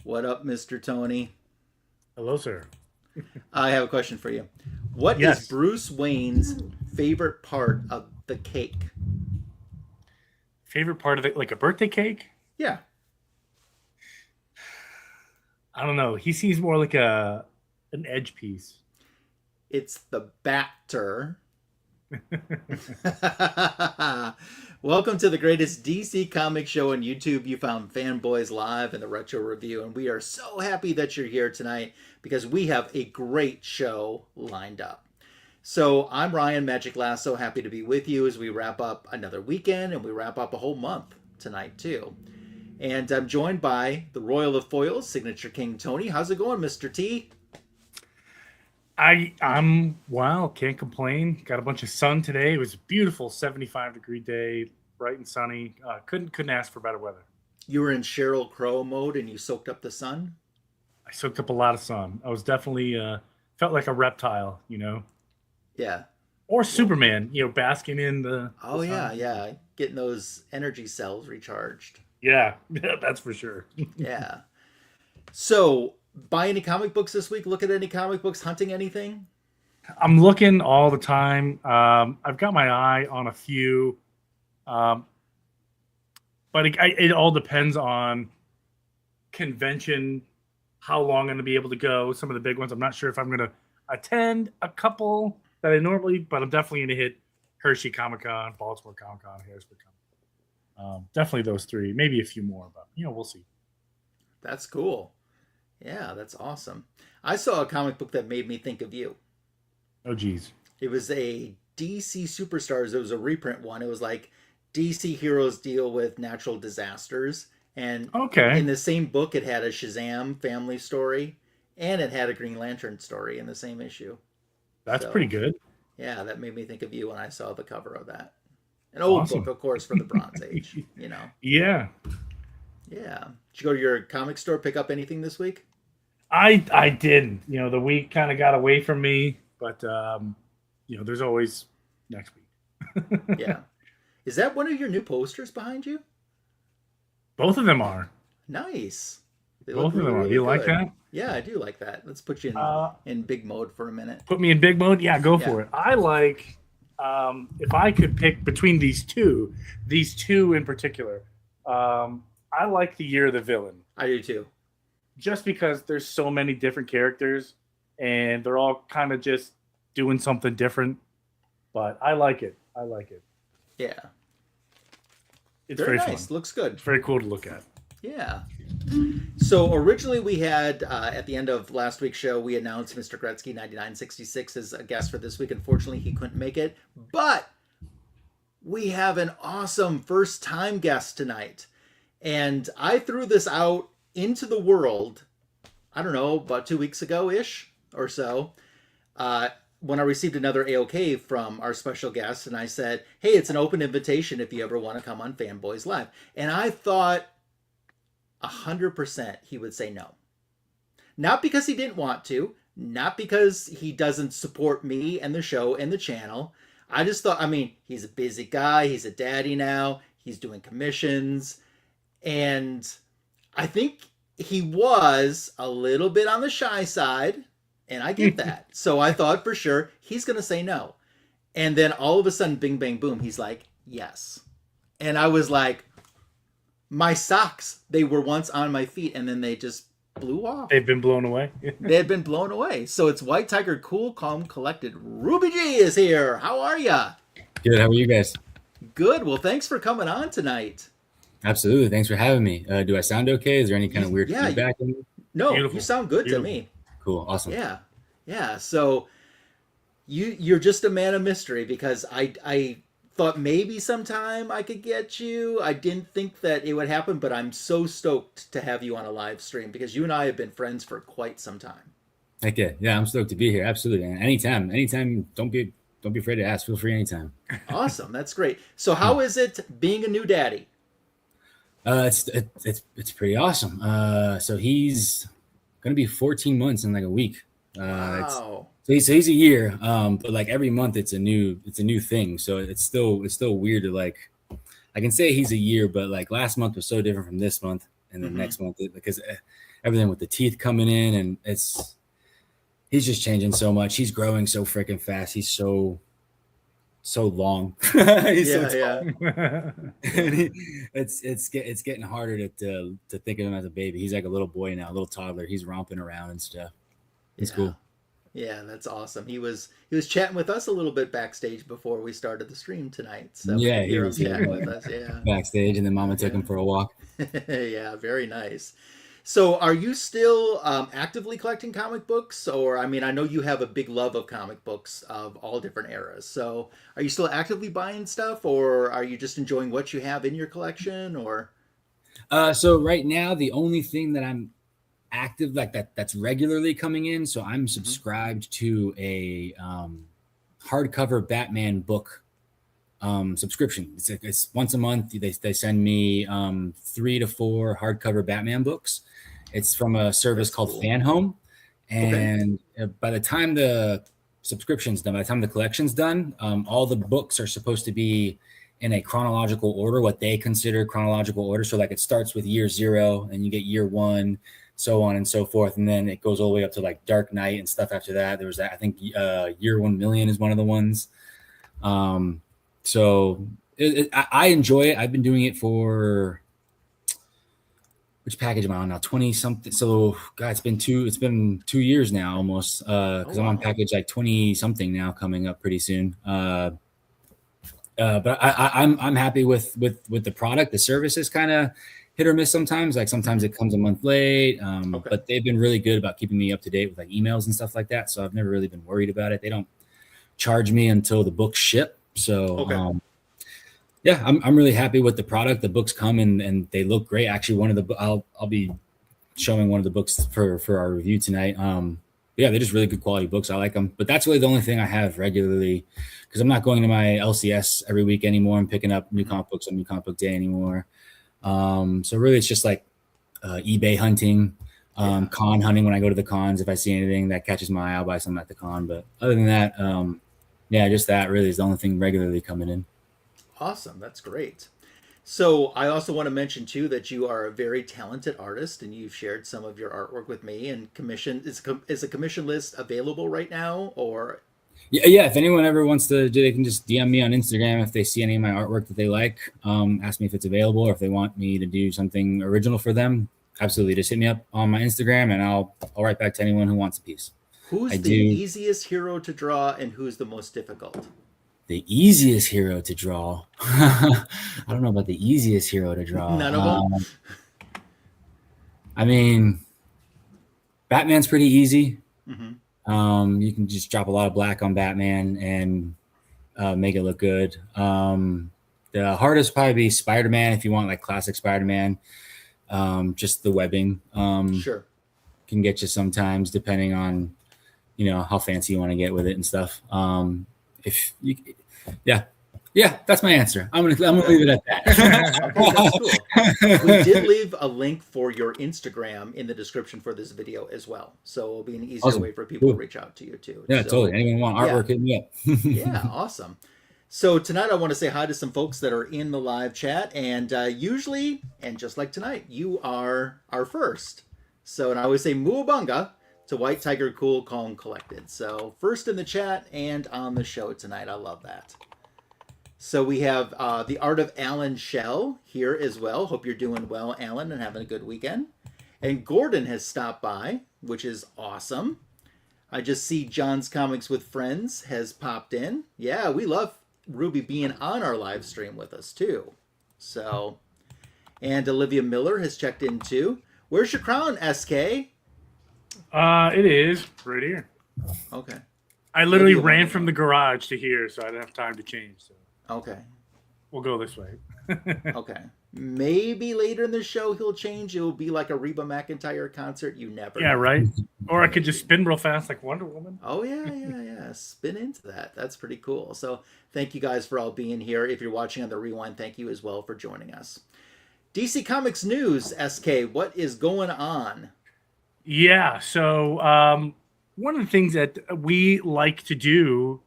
What up, Mr. Tony? Hello, sir. I have a question for you. What is Yes. Bruce Wayne's favorite part of the cake? Favorite part of it, like a birthday cake? Yeah, I don't know. He seems more like a an edge piece. it's the batter. Welcome to the greatest DC comic show on YouTube. You found Fanboys Live and the Retro Review, and we are so happy that you're here tonight because we have a great show lined up. So I'm Ryan Magic Lasso, happy to be with you as we wrap up another weekend and we wrap up a whole month tonight too. And I'm joined by the Royal of Foils, Signature King Tony. How's it going, Mr. T? I'm wow, can't complain. Got a bunch of sun today. It was a beautiful 75-degree day, bright and sunny. Couldn't ask for better weather. You were in Sheryl Crow mode and you soaked up the sun? I soaked up a lot of sun. I was definitely felt like a reptile, Yeah. or Superman, basking in the Yeah, sun. yeah. Getting those energy cells recharged. Yeah, that's for sure. Yeah. So, buy any comic books this week? Look at any comic books? Hunting anything? I'm looking all the time. I've got my eye on a few, um, but it all depends on convention, how long I'm going to be able to go. Some of the big ones, I'm not sure if I'm going to attend a couple that I normally, but I'm definitely going to hit Hershey Comic Con, Baltimore Comic Con, Harrisburg Comic Con. Definitely those three, maybe a few more, but we'll see. That's cool. Yeah, that's awesome. I saw a comic book that made me think of you. Oh, geez. It was a DC Superstars. It was a reprint one. It was like DC heroes deal with natural disasters. And Okay, in the same book, it had a Shazam family story and it had a Green Lantern story in the same issue. that's So, pretty good. yeah, that made me think of you when I saw the cover of that. An old book, Awesome. of course, from the Bronze Age. Yeah, Yeah. Did you go to your comic store, pick up anything this week? I didn't. The week kind of got away from me, but there's always next week. Yeah. Is that one of your new posters behind you? Both of them are. Nice. They look Both of really, them are. Do really you like good. that? Yeah, I do like that. Let's put you Uh, in big mode for a minute. Put me in big mode. Yeah, go Yeah. for it. I like. If I could pick between these two in particular, I like the Year of the Villain, I do too. just because there's so many different characters and they're all kind of just doing something different. But I like it. I like it. Yeah. It's Very very nice. fun. Looks good. It's very cool to look at. Yeah. So originally we had at the end of last week's show we announced Mr. Gretzky 9966 as a guest for this week. Unfortunately, he couldn't make it, but we have an awesome first time guest tonight. And I threw this out into the world, I don't know, about 2 weeks ago ish or so, uh, when I received another AOK from our special guest. And I said, hey, it's an open invitation if you ever want to come on Fanboys Live. And I thought 100% he would say no. Not because he didn't want to, not because he doesn't support me and the show and the channel. I just thought, he's a busy guy. He's a daddy now. He's doing commissions. And I think he was a little bit on the shy side. And I get that. So I thought for sure he's going to say no. And then all of a sudden, bing, bang, boom, he's like, yes. And I was like, my socks, they were once on my feet and then they just blew off. They've been blown away. They had been blown away. So it's White Tiger, cool, calm, collected. Ruby G is here. How are ya? Good. How are you guys? Good. Well, thanks for coming on tonight. Absolutely. Thanks for having me. Do I sound okay? Is there any kind of weird Yeah, feedback? No, Beautiful. you sound good Beautiful. to me. Cool. Awesome. Yeah. Yeah. So you're just a man of mystery because I thought maybe sometime I could get you. I didn't think that it would happen, but I'm so stoked to have you on a live stream because you and I have been friends for quite some time. Heck yeah. Yeah, I'm stoked to be here. Absolutely. And anytime. Don't be afraid to ask. Feel free anytime. Awesome. That's great. So how is it being a new daddy? It's pretty awesome. So he's gonna be 14 months in like a week. Wow. So he's a year. But like every month it's a new thing. So it's still weird to like. I can say he's a year, but like last month was so different from this month. and then next month because everything with the teeth coming in, and he's just changing so much. He's growing so freaking fast. He's so long. He's so tall. And it's getting harder to think of him as a baby. He's like a little boy now, a little toddler. He's romping around and stuff. It's cool. Yeah, that's awesome. He was chatting with us a little bit backstage before we started the stream tonight. So yeah, he was chatting with us. Yeah, backstage, and then Mama took him for a walk. Yeah, very nice. So, are you still actively collecting comic books, or I mean, I know you have a big love of comic books of all different eras. So, are you still actively buying stuff, or are you just enjoying what you have in your collection, or? So right now, the only thing that I'm active like that's regularly coming in, so I'm subscribed to a hardcover Batman book subscription. It's once a month. They send me 3 to 4 hardcover Batman books. It's from a service called Fan Home, and by the time the subscription's done, by the time the collection's done, all the books are supposed to be in a chronological order, what they consider chronological order. So like it starts with year 0, and you get year 1, so on and so forth, and then it goes all the way up to like Dark Knight and stuff after that. There was that, I think year 1 million is one of the ones. So I enjoy it. I've been doing it for, which package am I on now? 20 something. So God, it's been 2 years now almost. Because I'm on package like 20 something now, coming up pretty soon. But I'm happy with the product. The service is kind of hit or miss sometimes. Like sometimes it comes a month late. But they've been really good about keeping me up to date with like emails and stuff like that. So I've never really been worried about it. They don't charge me until the books ship. So yeah, I'm really happy with the product. The books come and they look great. Actually, one of the I'll be showing one of the books for our review tonight. Yeah, they're just really good quality books. I like them. But that's really the only thing I have regularly, because I'm not going to my LCS every week anymore. I'm picking up new comic books on New Comic Book Day anymore. So really, it's just like eBay hunting, con hunting when I go to the cons. If I see anything that catches my eye, I'll buy something at the con. But other than that, yeah, just that really is the only thing regularly coming in. Awesome. That's great. So I also want to mention too that you are a very talented artist, and you've shared some of your artwork with me. And commission is a commission list available right now, or? Yeah. If anyone ever wants to do, they can just DM me on Instagram if they see any of my artwork that they like. Ask me if it's available, or if they want me to do something original for them. Absolutely, just hit me up on my Instagram, and I'll write back to anyone who wants a piece. Who's the easiest hero to draw, and who's the most difficult? The easiest hero to draw. I don't know about the easiest hero to draw. None of them. I mean, Batman's pretty easy. Mm-hmm. You can just drop a lot of black on Batman and make it look good. The hardest would probably be Spider-Man, if you want like classic Spider-Man. Just the webbing. Sure. Can get you sometimes, depending on how fancy you want to get with it and stuff. If you, yeah, that's my answer. I'm gonna leave it at that. Okay, that's cool. We did leave a link for your Instagram in the description for this video as well, so it'll be an easier way for people to reach out to you too. Yeah, totally. Anyone want artwork, hit me up. Yeah, awesome. So tonight I want to say hi to some folks that are in the live chat, and usually, and just like tonight, you are our first. So, and I always say Muabunga to White Tiger, Cool, Calm, Collected. So first in the chat and on the show tonight. I love that. So we have the Art of Alan Shell here as well. Hope you're doing well, Alan, and having a good weekend. And Gordon has stopped by, which is awesome. I just see John's Comics with Friends has popped in. Yeah, we love Ruby being on our live stream with us too. So, and Olivia Miller has checked in too. Where's your crown, SK? It is right here. Okay. I literally ran from the garage to here, so I didn't have time to change. So. Okay. We'll go this way. Okay. Maybe later in the show he'll change. It will be like a Reba McEntire concert. You never know. Right? Or I could just spin real fast like Wonder Woman. Oh, yeah. Spin into that. That's pretty cool. So thank you guys for all being here. If you're watching on the Rewind, thank you as well for joining us. DC Comics News, SK, what is going on? Yeah, so one of the things that we like to do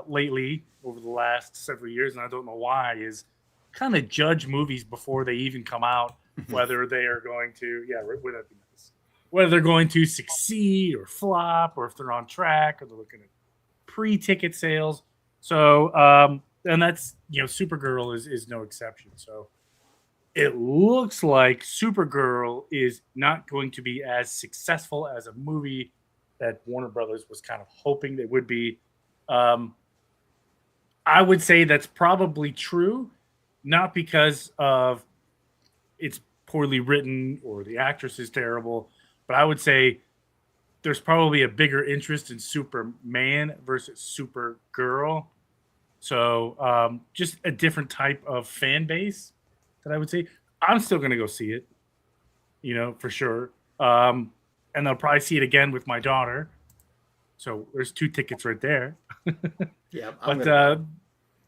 lately over the last several years, and I don't know why, is kind of judge movies before they even come out whether they are going to, wouldn't that be nice? Whether they're going to succeed or flop, or if they're on track, or they're looking at pre-ticket sales. So, and that's, Supergirl is no exception. So it looks like Supergirl is not going to be as successful as a movie that Warner Brothers was kind of hoping they would be. I would say that's probably true, not because of it's poorly written or the actress is terrible, but I would say there's probably a bigger interest in Superman versus Supergirl. So just a different type of fan base that I would say. I'm still going to go see it, for sure. And I'll probably see it again with my daughter. So there's 2 tickets right there. Yeah. But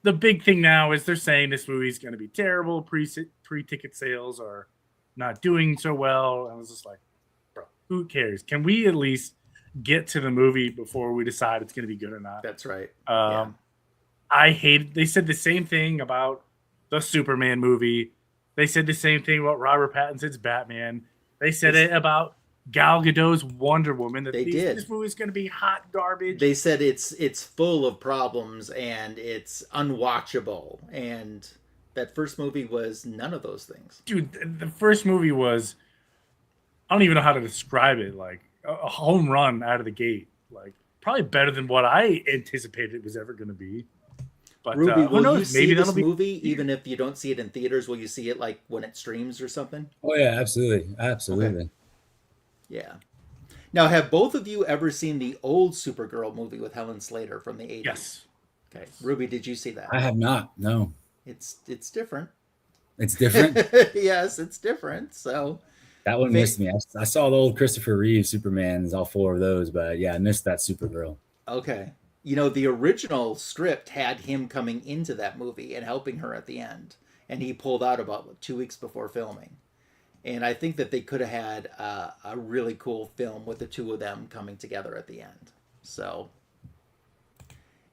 the big thing now is they're saying this movie is going to be terrible. Pre-ticket sales are not doing so well. And I was just like, bro, who cares? Can we at least get to the movie before we decide it's going to be good or not? That's right. They said the same thing about the Superman movie. They said the same thing about Robert Pattinson's Batman. They said it about Gal Gadot's Wonder Woman. That this movie is going to be hot garbage. They said it's full of problems and it's unwatchable. And that first movie was none of those things. Dude, the first movie was, I don't even know how to describe it, like a home run out of the gate. Like probably better than what I anticipated it was ever going to be. But Ruby, who knows? You see Maybe this movie even if you don't see it in theaters? Will you see it like when it streams or something? Oh yeah, absolutely. Okay. Yeah. Now, have both of you ever seen the old Supergirl movie with Helen Slater from the 80s? Yes. Okay. Ruby, did you see that? I have not. No. It's different. It's different? Yes, it's different. So that one missed me. I saw the old Christopher Reeve Supermans, all 4 of those, but yeah, I missed that Supergirl. Okay. The original script had him coming into that movie and helping her at the end. And he pulled out about 2 weeks before filming. And I think that they could have had a really cool film with the 2 of them coming together at the end. So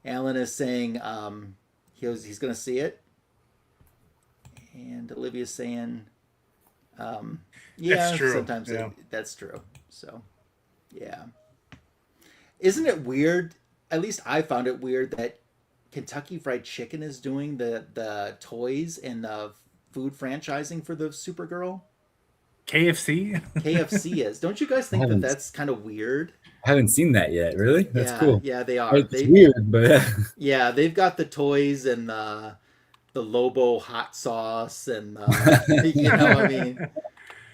Alan is saying he's going to see it. And Olivia's saying, that's true. Sometimes that's true. So, yeah. Isn't it weird? At least I found it weird that Kentucky Fried Chicken is doing the toys and the food franchising for the Supergirl. KFC? KFC is. Don't you guys think that's kind of weird? I haven't seen that yet. Really? That's cool. Yeah, they are. It's weird, but yeah, they've got the toys and the Lobo hot sauce and I mean,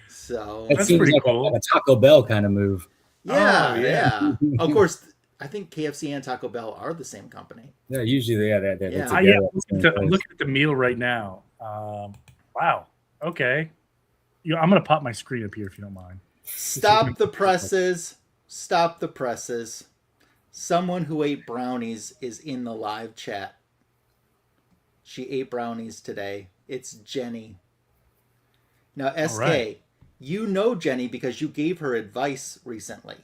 so that seems pretty like cool. A Taco Bell kind of move. Yeah, yeah. Of course, I think KFC and Taco Bell are the same company. Yeah, usually they're together. I'm looking at the meal right now. Wow. Okay. I'm going to pop my screen up here if you don't mind. Stop the presses. Stop the presses. Someone who ate brownies is in the live chat. She ate brownies today. It's Jenny. Now, SK, right. You know Jenny because you gave her advice recently.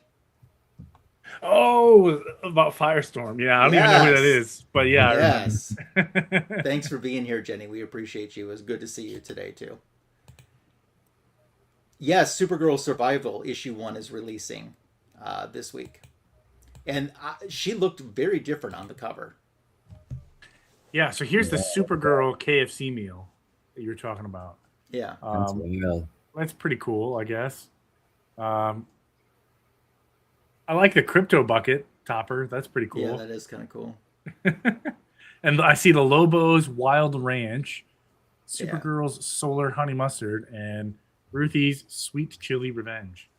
Oh, about Firestorm. Yeah, I don't even know who that is. But yeah. Yes. Thanks for being here, Jenny. We appreciate you. It was good to see you today, too. Yes, Supergirl Survival issue 1 is releasing this week. And she looked very different on the cover. Yeah, so here's the Supergirl KFC meal that you were talking about. Yeah. That's pretty cool, I guess. I like the crypto bucket topper. That's pretty cool. Yeah, that is kind of cool. And I see the Lobo's Wild Ranch, Supergirl's Solar Honey Mustard, and Ruthie's Sweet Chili Revenge.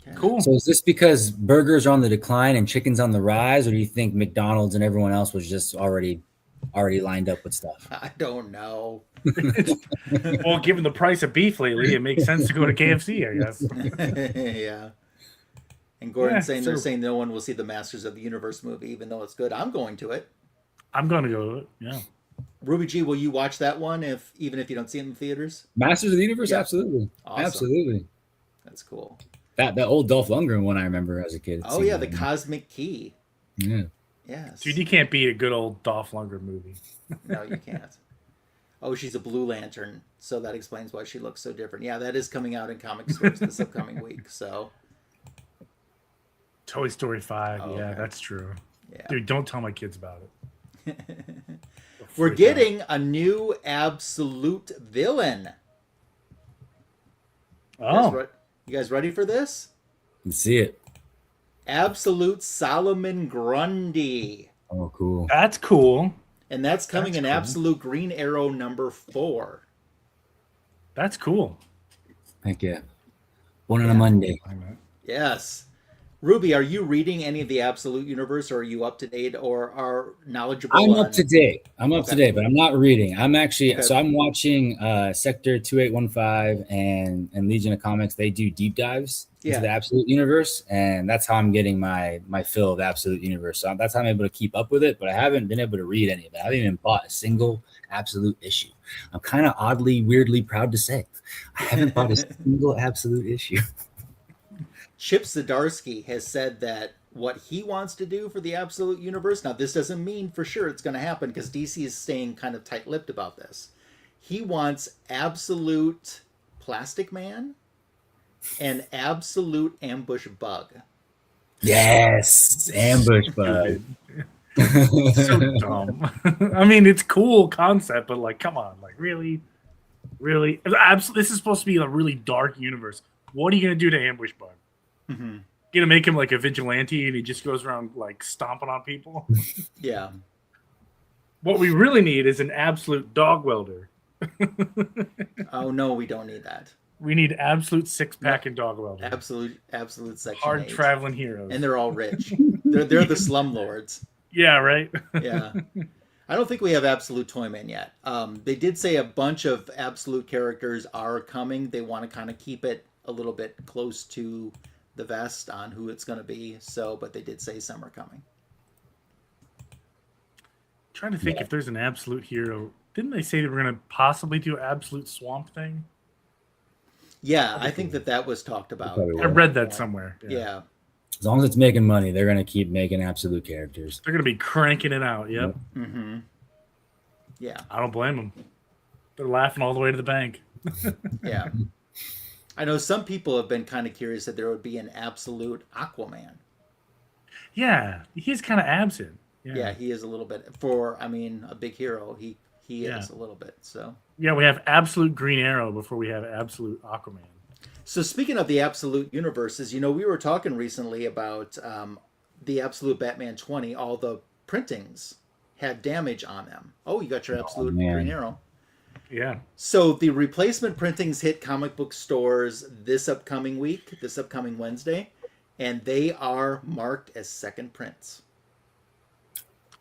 Okay. Cool. So is this because burgers are on the decline and chicken's on the rise, or do you think McDonald's and everyone else was just already lined up with stuff? I don't know. Well, given the price of beef lately, it makes sense to go to KFC, I guess. Yeah. And Gordon's saying they're saying no one will see the Masters of the Universe movie, even though it's good. I'm going to it. I'm going to go to it. Yeah. Ruby G, will you watch that one even if you don't see it in the theaters? Masters of the Universe, absolutely, awesome. Absolutely. That's cool. That old Dolph Lundgren one I remember as a kid. Oh yeah, the Cosmic Key. Yeah. Yes. Dude, you can't beat a good old Dolph Lundgren movie. No, you can't. Oh, she's a Blue Lantern, so that explains why she looks so different. Yeah, that is coming out in comic stores this upcoming week. So, Toy Story 5. Oh, yeah, okay. That's true. Yeah. Dude, don't tell my kids about it. We're getting a new absolute villain. Oh. You guys ready for this? Let's see it. Absolute Solomon Grundy. Oh, cool. That's cool. And that's coming in cool. Absolute Green Arrow number 4. That's cool. Heck yeah. One on a Monday. Yes. Ruby, are you reading any of the Absolute Universe, or are you up to date or are knowledgeable? I'm up to date. To date, but I'm not reading. I'm actually Okay. So I'm watching Sector 2815 and Legion of Comics. They do deep dives into the Absolute Universe, and that's how I'm getting my fill of the Absolute Universe. So that's how I'm able to keep up with it, but I haven't been able to read any of it. I haven't even bought a single Absolute issue. I'm kind of weirdly proud to say I haven't bought a single Absolute issue. Chip Zdarsky has said that what he wants to do for the Absolute Universe, now this doesn't mean for sure it's going to happen because DC is staying kind of tight-lipped about this. He wants Absolute Plastic Man and Absolute Ambush Bug. Yes, Ambush Bug. So dumb. I mean, it's cool concept, but like, come on, like really. This is supposed to be a really dark universe. What are you gonna do to Ambush Bug? Mm-hmm. Gonna make him like a vigilante and he just goes around like stomping on people? Yeah. What we really need is an absolute dog welder. Oh no, we don't need that. We need absolute 6-pack and dog welder. Absolute section Hard 8. traveling heroes. And they're all rich. they're the slumlords. Yeah, right? Yeah. I don't think we have Absolute Toyman yet. They did say a bunch of Absolute characters are coming. They want to kind of keep it a little bit close to the vest on who it's going to be. So, but they did say some are coming. Trying to think if there's an Absolute hero. Didn't they say they were going to possibly do Absolute Swamp Thing? Yeah, I think that was talked about. I read that somewhere. Yeah. As long as it's making money, they're going to keep making Absolute characters. They're going to be cranking it out. Yep. Mm-hmm. Yeah. I don't blame them. They're laughing all the way to the bank. Yeah. I know some people have been kind of curious that there would be an Absolute Aquaman. Yeah, he's kind of absent. Yeah, he is a little bit. A big hero. He is a little bit. So. Yeah, we have Absolute Green Arrow before we have Absolute Aquaman. So speaking of the Absolute universes, we were talking recently about the Absolute Batman 20. All the printings had damage on them. Oh, you got your Absolute Green Arrow. Yeah. So the replacement printings hit comic book stores this upcoming Wednesday, and they are marked as second prints.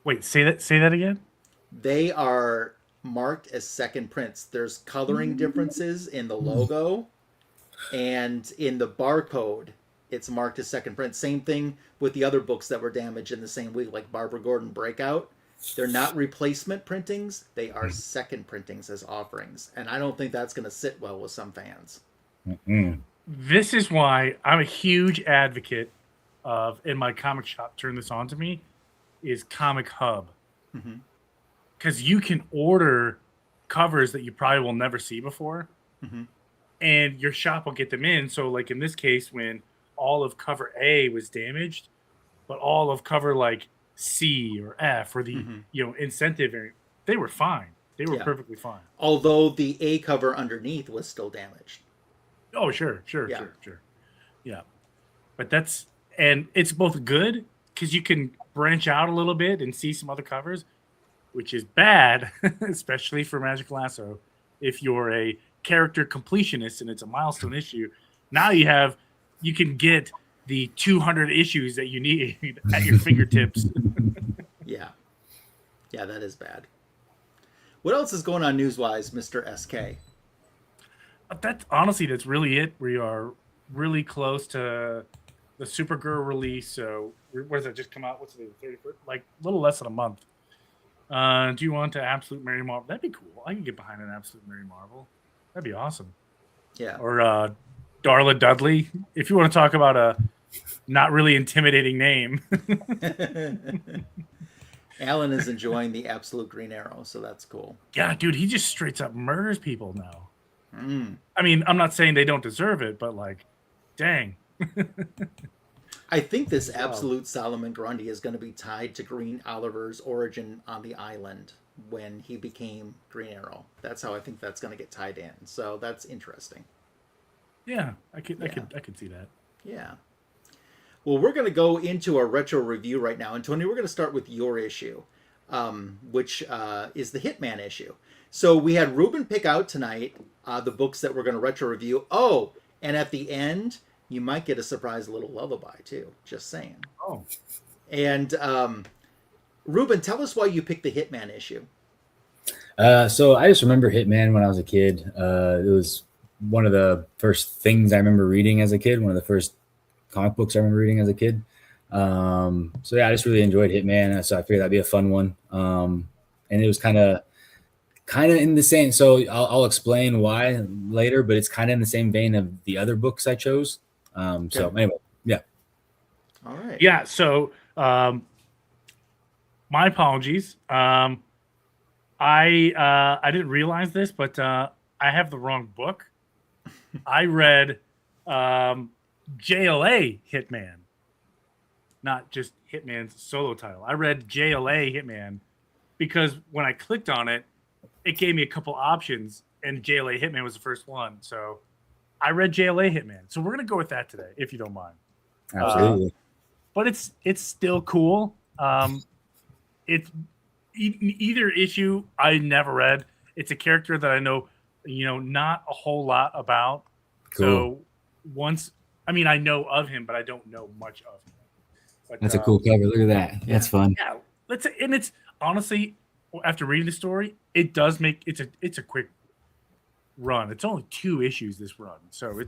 Wait, say that again? They are marked as second prints. There's coloring differences in the logo. And in the barcode, it's marked as second print. Same thing with the other books that were damaged in the same week, like Barbara Gordon Breakout. They're not replacement printings. They are second printings as offerings. And I don't think that's going to sit well with some fans. Mm-hmm. This is why I'm a huge advocate of, in my comic shop, turn this on to me, is Comic Hub. Because you can order covers that you probably will never see before. Mm-hmm. And your shop will get them in. So, like in this case, when all of cover A was damaged, but all of cover like C or F or the incentive variant, they were fine. They were perfectly fine. Although the A cover underneath was still damaged. Oh, sure. Yeah, but it's both good because you can branch out a little bit and see some other covers, which is bad, especially for Magic Lasso, if you're a character completionist and it's a milestone issue. Now you can get the 200 issues that you need at your fingertips. Yeah, that is bad. What else is going on news-wise, Mr. SK? That's really it. We are really close to the Supergirl release. So what does that just come out? What's the 31st? Like a little less than a month. Do you want to Absolute Mary Marvel? That'd be cool. I can get behind an Absolute Mary Marvel. That'd be awesome. Yeah. Or Darla Dudley, if you want to talk about a not really intimidating name. Alan is enjoying the absolute Green Arrow, so that's cool. Yeah, dude, he just straight up murders people now. Mm. I mean, I'm not saying they don't deserve it, but like, dang. I think this absolute Solomon Grundy is going to be tied to Green Oliver's origin on the island when he became Green Arrow. That's how I think that's going to get tied in. So that's interesting. Yeah, I could see that. Yeah. Well, we're going to go into our retro review right now. And Tony, we're going to start with your issue, which is the Hitman issue. So we had Ruben pick out tonight the books that we're going to retro review. Oh, and at the end, you might get a surprise little lullaby, too. Just saying. Oh. And Ruben, tell us why you picked the Hitman issue. So I just remember Hitman when I was a kid. It was one of the first things I remember reading as a kid, one of the first comic books I remember reading as a kid. So yeah, I just really enjoyed Hitman. So I figured that'd be a fun one. And it was kind of in the same. So I'll explain why later, but it's kind of in the same vein of the other books I chose. So anyway, yeah. All right. Yeah. So my apologies. I didn't realize this, but I have the wrong book. I read JLA Hitman, not just Hitman's solo title. I read JLA Hitman because when I clicked on it, it gave me a couple options, and JLA Hitman was the first one. So I read JLA Hitman. So we're gonna go with that today, if you don't mind. Absolutely. But it's still cool. It's either issue I never read. It's a character that I know, not a whole lot about. Cool. So I know of him, but I don't know much of him. But, that's a cool cover. Look at that. That's fun. Yeah, and it's honestly, after reading the story, it does make it's a quick run. It's only 2 issues this run, so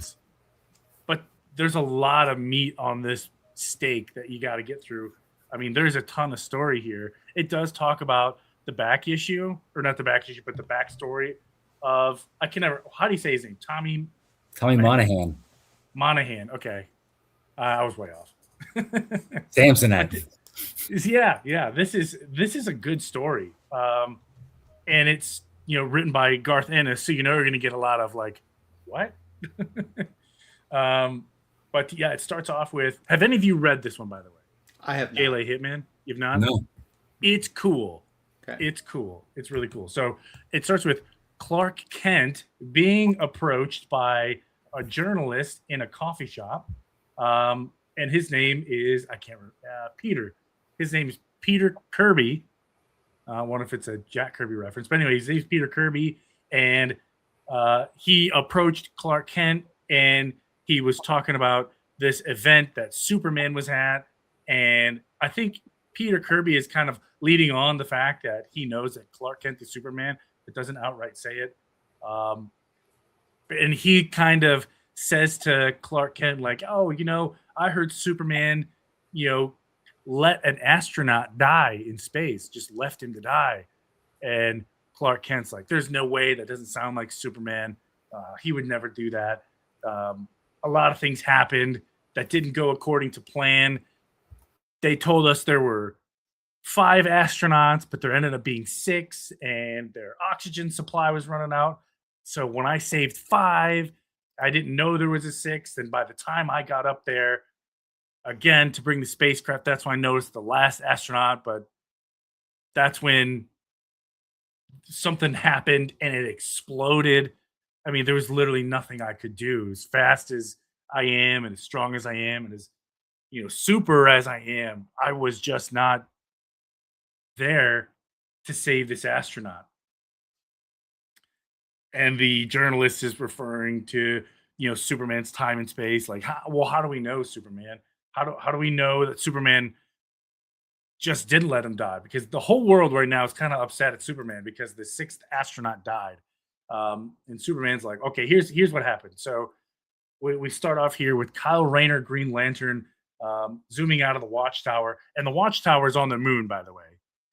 but there's a lot of meat on this steak that you got to get through. I mean, there's a ton of story here. It does talk about the back issue, or not the back issue, but the backstory of how do you say his name? Tommy Monaghan. Monaghan. Okay, I was way off. Samsonite. Yeah. This is a good story, and it's written by Garth Ennis, so you're going to get a lot of like, what? But yeah, it starts off with. Have any of you read this one, by the way? I have not. JLA Hitman. You've not? No. It's cool. Okay. It's cool. It's really cool. So it starts with Clark Kent being approached by a journalist in a coffee shop, and his name is Peter. His name is Peter Kirby. I wonder if it's a Jack Kirby reference, but anyway, his name's Peter Kirby, and he approached Clark Kent, and he was talking about this event that Superman was at, and I think Peter Kirby is kind of leading on the fact that he knows that Clark Kent is Superman, but doesn't outright say it. And he kind of says to Clark Kent, like, oh, I heard Superman, let an astronaut die in space, just left him to die. And Clark Kent's like, there's no way, that doesn't sound like Superman. He would never do that. A lot of things happened that didn't go according to plan. They told us there were 5 astronauts, but there ended up being 6, and their oxygen supply was running out. So when I saved 5, I didn't know there was a 6th. And by the time I got up there again to bring the spacecraft, that's when I noticed the last astronaut. But that's when something happened and it exploded. I mean, there was literally nothing I could do. As fast as I am and as strong as I am and as super as I am, I was just not there to save this astronaut. And the journalist is referring to, Superman's time and space. Like, how do we know Superman? How do we know that Superman just didn't let him die? Because the whole world right now is kind of upset at Superman because the 6th astronaut died. And Superman's like, okay, here's what happened. So we start off here with Kyle Rayner, Green Lantern, zooming out of the watchtower. And the watchtower is on the moon, by the way.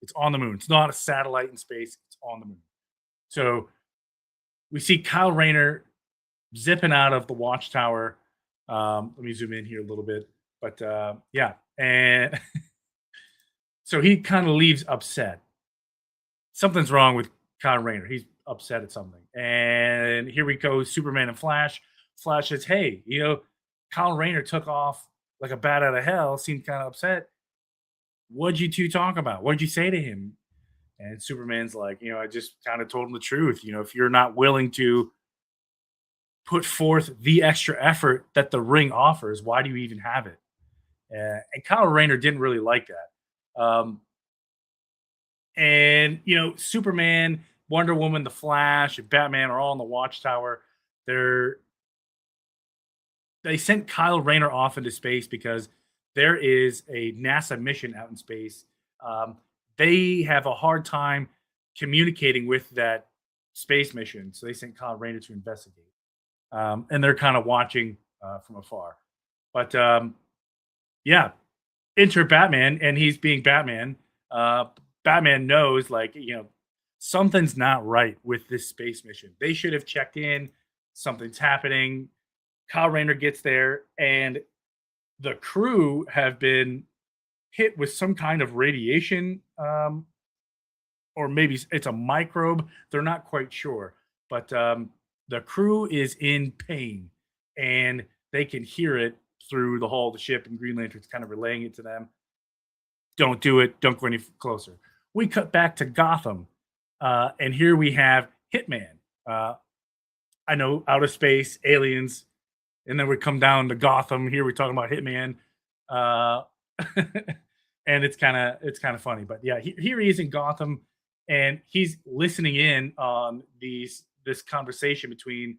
It's on the moon. It's not a satellite in space. It's on the moon. So we see Kyle Rayner zipping out of the watchtower. Let me zoom in here a little bit. But yeah. And So he kind of leaves upset. Something's wrong with Kyle Rayner. He's upset at something. And here we go, Superman and Flash. Flash says, hey, Kyle Rayner took off like a bat out of hell, seemed kind of upset. What'd you two talk about? What'd you say to him? And Superman's like, I just kind of told him the truth. If you're not willing to put forth the extra effort that the ring offers, why do you even have it? And Kyle Rayner didn't really like that. And Superman, Wonder Woman, the Flash, and Batman are all in the Watchtower. They sent Kyle Rayner off into space because there is a NASA mission out in space. They have a hard time communicating with that space mission, so they sent Kyle Rayner to investigate. And they're kind of watching from afar. But enter Batman, and he's being Batman. Batman knows, something's not right with this space mission. They should have checked in. Something's happening. Kyle Rayner gets there, and the crew have been hit with some kind of radiation, or maybe it's a microbe. They're not quite sure. But the crew is in pain, and they can hear it through the hull of the ship, and Green Lantern's kind of relaying it to them. Don't do it. Don't go any closer. We cut back to Gotham, and here we have Hitman. I know, outer space, aliens, and then we come down to Gotham. Here we're talking about Hitman, and it's kind of funny. But yeah, here he is in Gotham, and he's listening in on this conversation between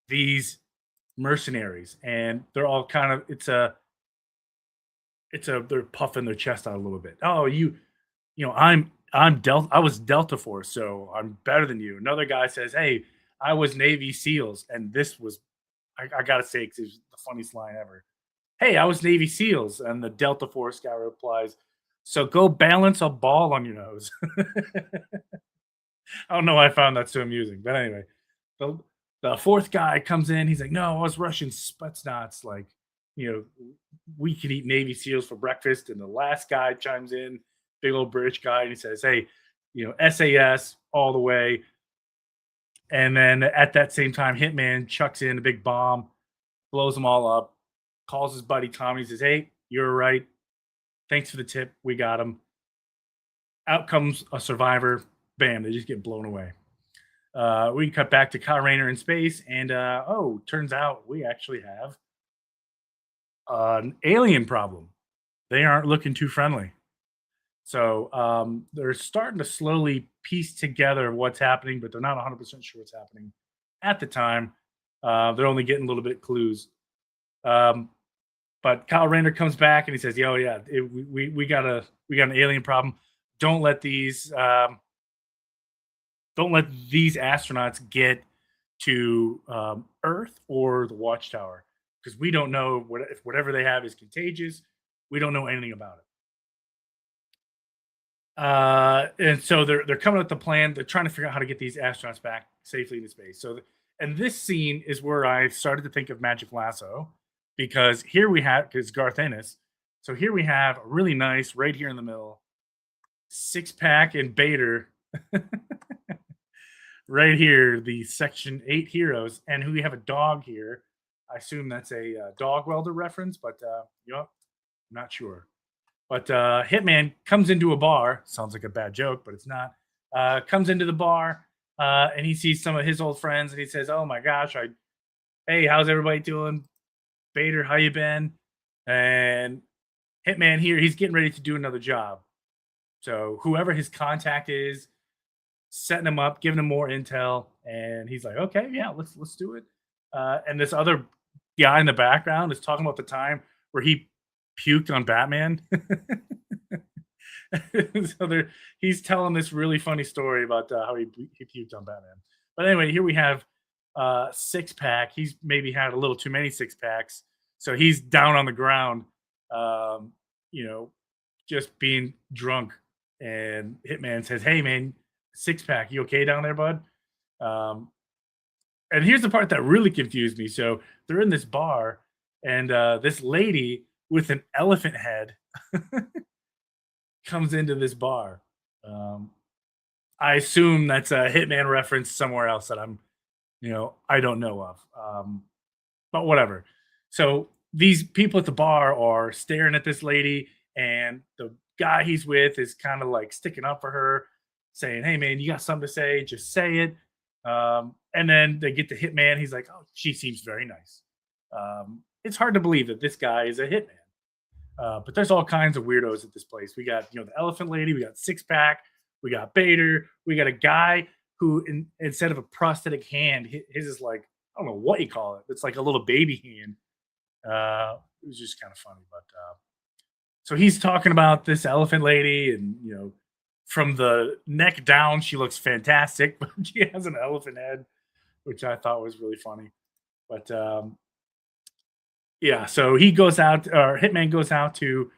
these mercenaries, and they're all kind of they're puffing their chest out a little bit. Oh, I was Delta Force, so I'm better than you. Another guy says, hey, I was Navy SEALs, and this was, I gotta say, because it was the funniest line ever. Hey, I was Navy SEALs, and the Delta Force guy replies, so go balance a ball on your nose. I don't know why I found that so amusing, but anyway, the fourth guy comes in. He's like, no, I was Russian Spetsnaz. We can eat Navy SEALs for breakfast. And the last guy chimes in, big old British guy, and he says, hey, SAS all the way. And then at that same time, Hitman chucks in a big bomb, blows them all up, calls his buddy Tommy, says, hey, you're right. Thanks for the tip. We got him. Out comes a survivor. Bam, they just get blown away. We cut back to Kyle Rayner in space, and turns out we actually have an alien problem. They aren't looking too friendly. So they're starting to slowly piece together what's happening, but they're not 100% sure what's happening at the time. They're only getting a little bit clues. But Kyle Rayner comes back and he says, we got an alien problem. Don't let these astronauts get to Earth or the Watchtower, because we don't know if whatever they have is contagious. We don't know anything about it. And so they're coming up with the plan. They're trying to figure out how to get these astronauts back safely into space. And this scene is where I started to think of Magic Lasso, because because Garth Ennis. So here we have a really nice, right here in the middle, 6-pack and Bader. Right here, the Section 8 heroes, and we have a dog here. I assume that's a dog welder reference, but I'm not sure. But Hitman comes into a bar. Sounds like a bad joke, but it's not. Comes into the bar, and he sees some of his old friends, and he says, oh my gosh, hey, how's everybody doing? Bader, how you been? And Hitman here, he's getting ready to do another job. So whoever his contact is, setting him up, giving him more intel, and he's like, okay, yeah, let's do it. And this other guy in the background is talking about the time where he puked on Batman. So he's telling this really funny story about how he puked on Batman. But anyway, here we have 6-pack. He's maybe had a little too many 6-packs, so he's down on the ground, just being drunk. And Hitman says, hey man, 6-pack, you okay down there, bud? And here's the part that really confused me. So they're in this bar, and this lady with an elephant head comes into this bar. I assume that's a Hitman reference somewhere else that I don't know of. But whatever. So these people at the bar are staring at this lady, and the guy he's with is kind of like sticking up for her, saying, "Hey, man, you got something to say? Just say it." And then they get the Hitman. He's like, "Oh, she seems very nice." It's hard to believe that this guy is a Hitman. But there's all kinds of weirdos at this place. We got, the elephant lady, we got Six Pack, we got Bader, we got a guy who, instead of a prosthetic hand, his is like, I don't know what you call it. It's like a little baby hand. It was just kind of funny. But so he's talking about this elephant lady, and from the neck down, she looks fantastic, but she has an elephant head, which I thought was really funny. But yeah, so he goes out, or Hitman goes out to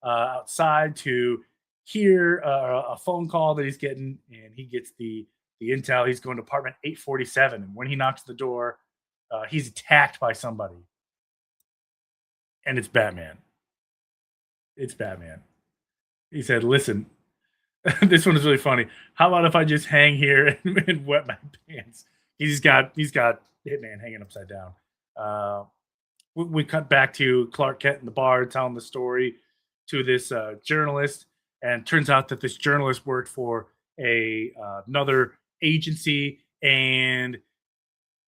outside to hear a phone call that he's getting, and he gets the intel. He's going to apartment 847, and when he knocks the door, he's attacked by somebody, and it's Batman. It's Batman. He said, "Listen, this one is really funny. How about if I just hang here and wet my pants?" He's got Hitman hanging upside down. We cut back to Clark Kent in the bar telling the story to this journalist, and turns out that this journalist worked for another agency, and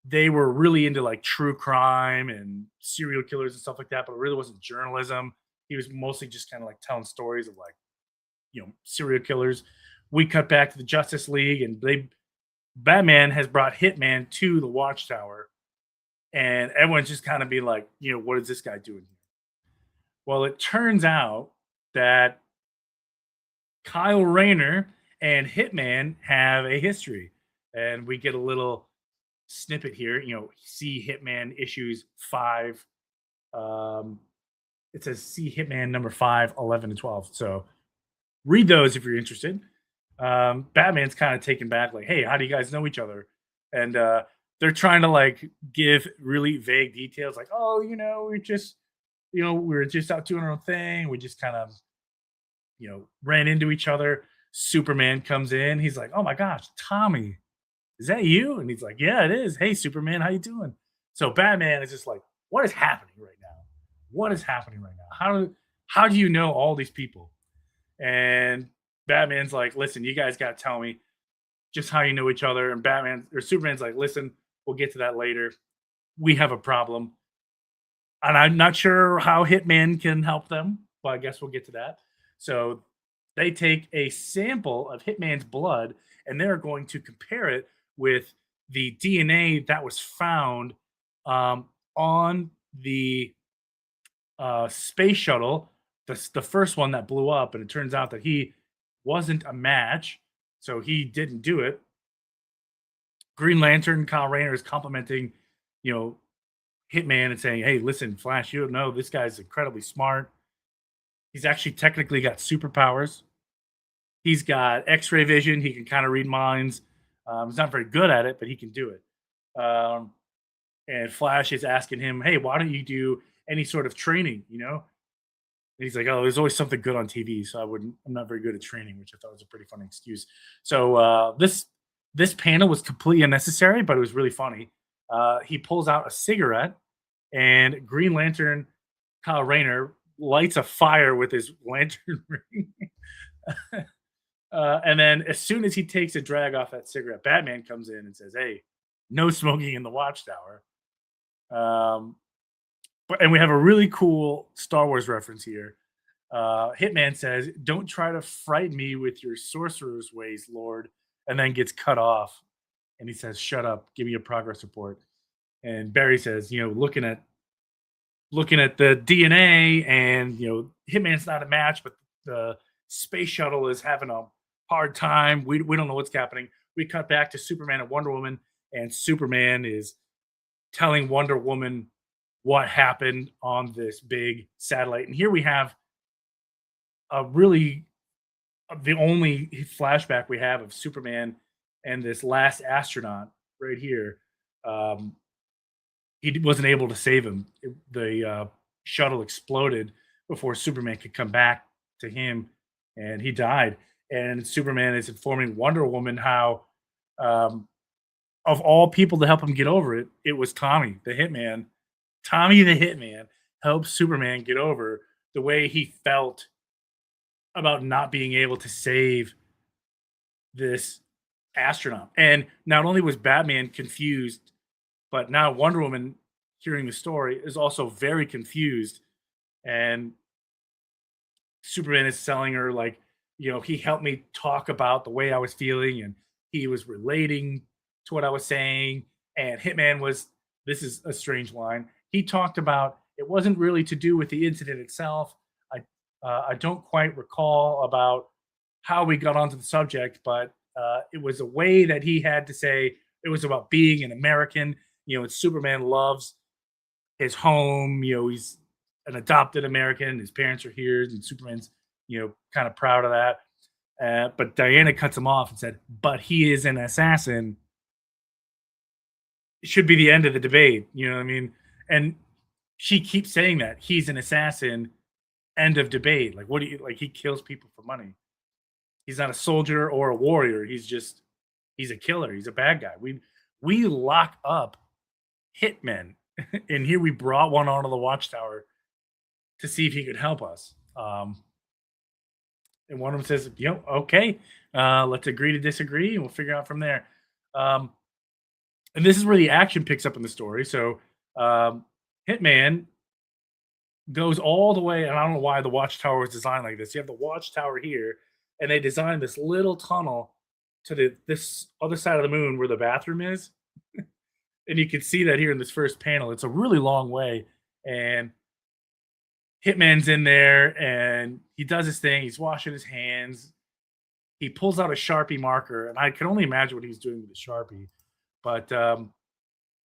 they were really into like true crime and serial killers and stuff like that, but it really wasn't journalism. He was mostly just kind of like telling stories of like, serial killers. We cut back to the Justice League, and Batman has brought Hitman to the Watchtower, and everyone's just kind of being like, what is this guy doing here? Well, it turns out that Kyle Rayner and Hitman have a history, and we get a little snippet here. See Hitman issues 5. It says see Hitman number 5, 11, and 12. So read those if you're interested. Batman's kind of taken back, like, "Hey, how do you guys know each other?" And they're trying to like give really vague details, like, "Oh, we're just, we were just out doing our own thing. We just kind of, ran into each other." Superman comes in. He's like, "Oh my gosh, Tommy, is that you?" And he's like, "Yeah, it is. Hey, Superman, how you doing?" So Batman is just like, "What is happening right now? What is happening right now? How do you know all these people?" And Batman's like, "Listen, you guys got to tell me just how you know each other." And Superman's like, "Listen, we'll get to that later. We have a problem, and I'm not sure how Hitman can help them, but I guess we'll get to that." So they take a sample of Hitman's blood, and they're going to compare it with the DNA that was found on the space shuttle, the first one that blew up. And it turns out that he wasn't a match, so he didn't do it. Green Lantern Kyle Rayner is complimenting, Hitman and saying, "Hey, listen, Flash, you don't know, this guy's incredibly smart. He's actually technically got superpowers. He's got X-ray vision. He can kind of read minds. He's not very good at it, but he can do it." And Flash is asking him, "Hey, why don't you do any sort of training?" And he's like, "Oh, there's always something good on TV, so I'm not very good at training," which I thought was a pretty funny excuse. So this panel was completely unnecessary, but it was really funny. He pulls out a cigarette, and Green Lantern Kyle Rayner lights a fire with his lantern ring. And then as soon as he takes a drag off that cigarette, Batman comes in and says, "Hey, no smoking in the Watchtower." And we have a really cool Star Wars reference here. Hitman says, "Don't try to frighten me with your sorcerer's ways, Lord," and then gets cut off. And he says, "Shut up, give me a progress report." And Barry says, looking at the DNA, and Hitman's not a match, but the space shuttle is having a hard time. We don't know what's happening. We cut back to Superman and Wonder Woman, and Superman is telling Wonder Woman what happened on this big satellite. And here we have the only flashback we have of Superman and this last astronaut right here. He wasn't able to save him. The shuttle exploded before Superman could come back to him and he died. And Superman is informing Wonder Woman how, of all people to help him get over it, it was Tommy, the Hitman. Tommy, the Hitman, helped Superman get over the way he felt about not being able to save this astronaut. And not only was Batman confused, but now Wonder Woman, hearing the story, is also very confused. And Superman is telling her, like, he helped me talk about the way I was feeling, and he was relating to what I was saying. And Hitman was, this is a strange line, he talked about it wasn't really to do with the incident itself. I don't quite recall about how we got onto the subject, but it was a way that he had to say it was about being an American. And Superman loves his home. He's an adopted American. His parents are here, and Superman's, kind of proud of that. But Diana cuts him off and said, "But he is an assassin." It should be the end of the debate. You know what I mean? And she keeps saying that he's an assassin. End of debate. Like, what do you like? He kills people for money. He's not a soldier or a warrior. He's a killer. He's a bad guy. We lock up hitmen, and here we brought one onto the Watchtower to see if he could help us. And one of them says, okay, let's agree to disagree, and we'll figure out from there. And this is where the action picks up in the story. So Hitman goes all the way, and I don't know why the Watchtower was designed like this. You have the Watchtower here, and they designed this little tunnel to this other side of the moon where the bathroom is. And you can see that here in this first panel. It's a really long way, and Hitman's in there, and he does his thing. He's washing his hands. He pulls out a Sharpie marker, and I can only imagine what he's doing with the Sharpie. But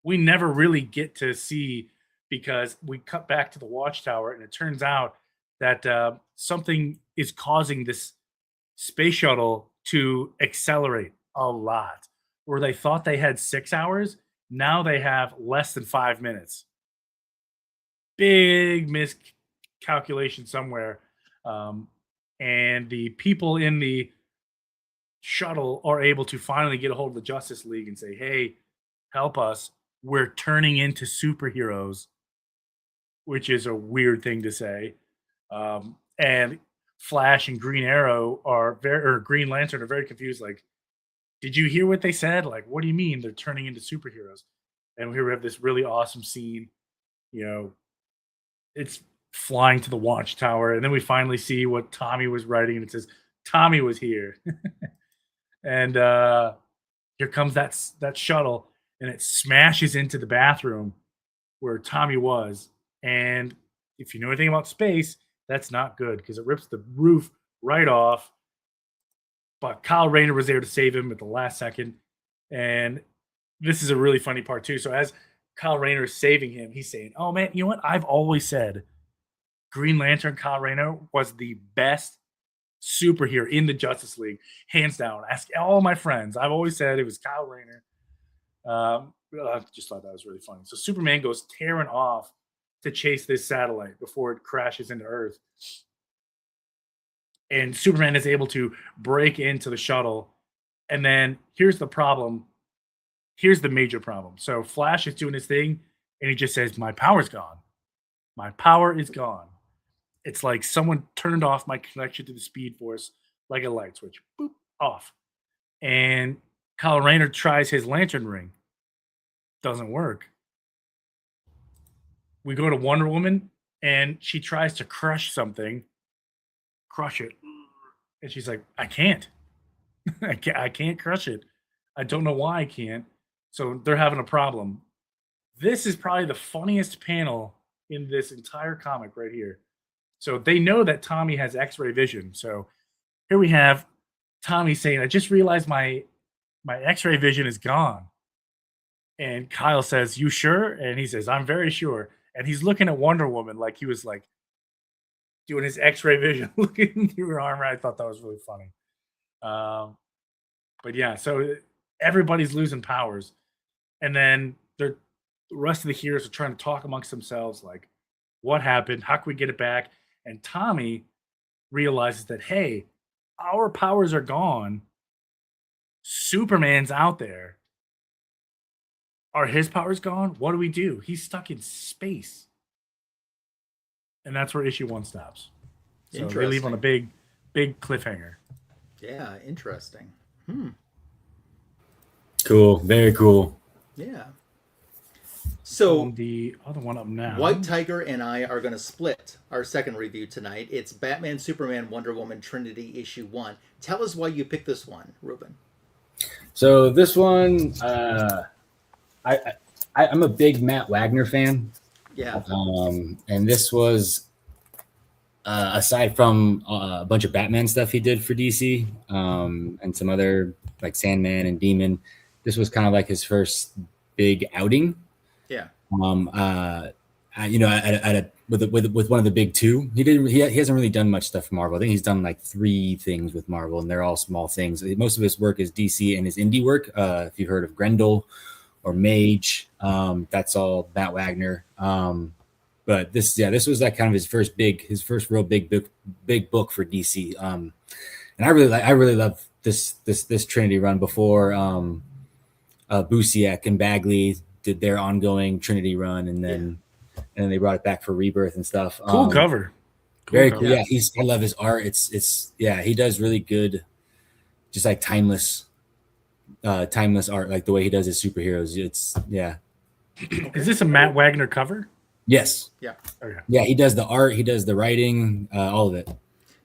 we never really get to see, because we cut back to the Watchtower, and it turns out that something is causing this space shuttle to accelerate a lot. Where they thought they had 6 hours, now they have less than 5 minutes. Big miscalculation somewhere. And the people in the shuttle are able to finally get a hold of the Justice League and say, hey, help us. We're turning into superheroes, which is a weird thing to say. And Flash and Green Arrow or Green Lantern are very confused. Like, did you hear what they said? Like, what do you mean they're turning into superheroes? And here we have this really awesome scene. It's flying to the Watchtower, and then we finally see what Tommy was writing, and it says Tommy was here. And here comes that shuttle, and it smashes into the bathroom where Tommy was. And if you know anything about space, that's not good, because it rips the roof right off. But Kyle Rayner was there to save him at the last second. And this is a really funny part too. So as Kyle Rayner is saving him, he's saying, oh man, you know what? I've always said Green Lantern Kyle Rayner was the best superhero in the Justice League, hands down. Ask all my friends. I've always said it was Kyle Rayner. I just thought that was really funny. So Superman goes tearing off to chase this satellite before it crashes into Earth. And Superman is able to break into the shuttle. And then here's the problem. Here's the major problem. So Flash is doing his thing, and he just says, my power's gone. My power is gone. It's like someone turned off my connection to the Speed Force like a light switch. Boop, off. And Kyle Rayner tries his lantern ring. Doesn't work. We go to Wonder Woman, and she tries to crush something. Crush it. And she's like, I can't. I can't crush it. I don't know why I can't. So they're having a problem. This is probably the funniest panel in this entire comic right here. So they know that Tommy has X-ray vision. So here we have Tommy saying, I just realized my X-ray vision is gone. And Kyle says, you sure? And he says, I'm very sure. And he's looking at Wonder Woman like he was like doing his X-ray vision, looking through her armor. I thought that was really funny. But yeah, so everybody's losing powers. And then the rest of the heroes are trying to talk amongst themselves, like, what happened? How can we get it back? And Tommy realizes that, hey, our powers are gone. Superman's out there. Are his powers gone? What do we do? He's stuck in space. And that's where issue 1 stops. So they leave on a big cliffhanger. Yeah, interesting. Cool. Very cool. Yeah. So the other one up now. White Tiger and I are going to split our second review tonight. It's Batman, Superman, Wonder Woman, Trinity, issue 1. Tell us why you picked this one, Ruben. So this one, I'm a big Matt Wagner fan. Yeah. And this was, aside from a bunch of Batman stuff he did for DC, and some other like Sandman and Demon, this was kind of like his first big outing. Yeah. With one of the big two. He hasn't really done much stuff for Marvel. I think he's done like 3 things with Marvel, and they're all small things. Most of his work is DC and his indie work. If you've heard of Grendel or Mage, that's all Matt Wagner. But this was like kind of his first real big book for DC. And I really love this Trinity run before Busiek and Bagley did their ongoing Trinity run, and then they brought it back for Rebirth and stuff. Cool cover. Very cool. Yeah, I love his art. It's he does really good, just like timeless art, like the way he does his superheroes. Is this a Matt Wagner cover? Yes. Yeah. Okay. Yeah, he does the art, he does the writing, all of it.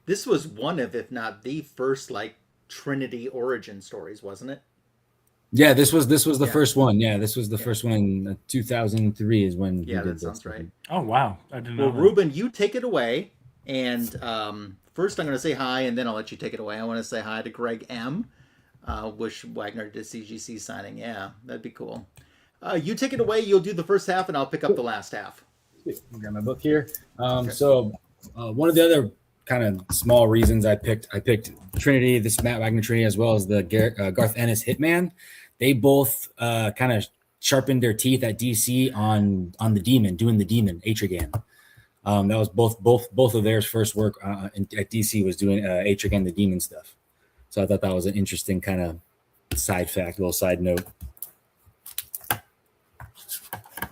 This was one of, if not the first, like Trinity origin stories, wasn't it? Yeah, this was the first one. Yeah, this was the first one in 2003 is when. Yeah, that sounds right. Oh wow, I didn't know. Well, Ruben, you take it away, and first I'm going to say hi, and then I'll let you take it away. I want to say hi to Greg M. Wish Wagner did CGC signing. Yeah, that'd be cool. You take it away. You'll do the first half, and I'll pick up the last half. I got my book here. So one of the other kind of small reasons I picked Trinity, this Matt Wagner Trinity, as well as the Garth Ennis Hitman. They both kind of sharpened their teeth at DC on the Demon, doing the Demon, Atrigan. That was both of their first work at DC was doing Atrigan, the Demon stuff. So I thought that was an interesting kind of side fact, little side note.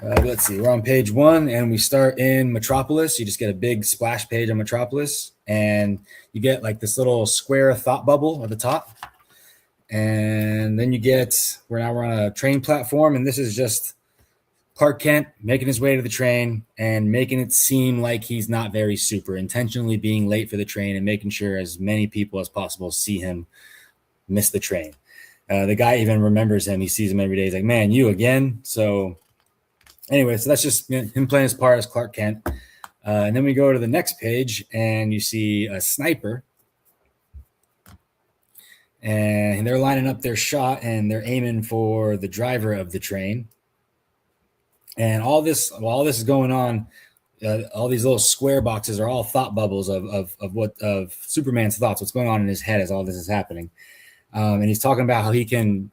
Let's see, we're on page 1 and we start in Metropolis. You just get a big splash page on Metropolis, and you get like this little square thought bubble at the top. And then we're on a train platform, and this is just Clark Kent making his way to the train and making it seem like he's not very super, intentionally being late for the train and making sure as many people as possible see him miss the train. The guy even remembers him. He sees him every day. He's like, man, you again? So anyway, so that's just him playing his part as Clark Kent. And then we go to the next page, and you see a sniper. And they're lining up their shot, and they're aiming for the driver of the train. And while all this is going on, all these little square boxes are all thought bubbles of Superman's thoughts, what's going on in his head as all this is happening. And he's talking about how he can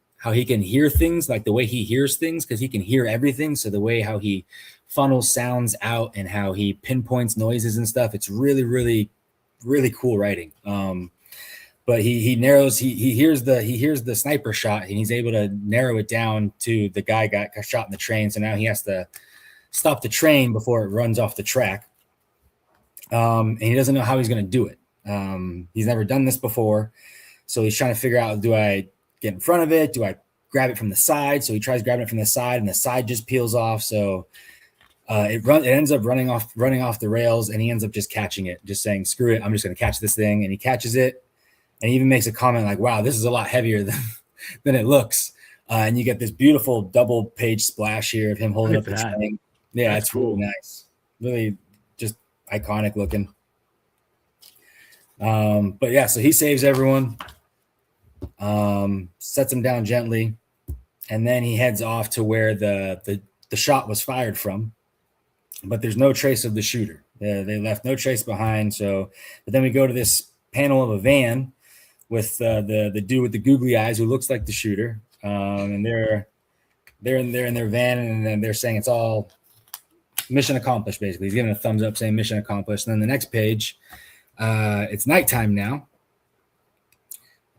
hear things, like the way he hears things, because he can hear everything. So the way how he funnels sounds out and how he pinpoints noises and stuff, it's really, really, really cool writing. But he hears the sniper shot, and he's able to narrow it down to the guy got shot in the train. So now he has to stop the train before it runs off the track. And he doesn't know how he's going to do it. He's never done this before. So he's trying to figure out, do I get in front of it? Do I grab it from the side? So he tries grabbing it from the side, and the side just peels off. So it ends up running off the rails, and he ends up just catching it, just saying, screw it, I'm just going to catch this thing. And he catches it. And he even makes a comment like, wow, this is a lot heavier than it looks. And you get this beautiful double page splash here of him holding up the train. Yeah, that's cool. Really nice. Really just iconic looking. But yeah, so he saves everyone, sets him down gently, and then he heads off to where the shot was fired from. But there's no trace of the shooter. They left no trace behind. But then we go to this panel of a van with the dude with the googly eyes who looks like the shooter, and they're in their van, and then they're saying it's all mission accomplished. Basically, he's giving a thumbs up saying mission accomplished. And then the next page, it's nighttime now,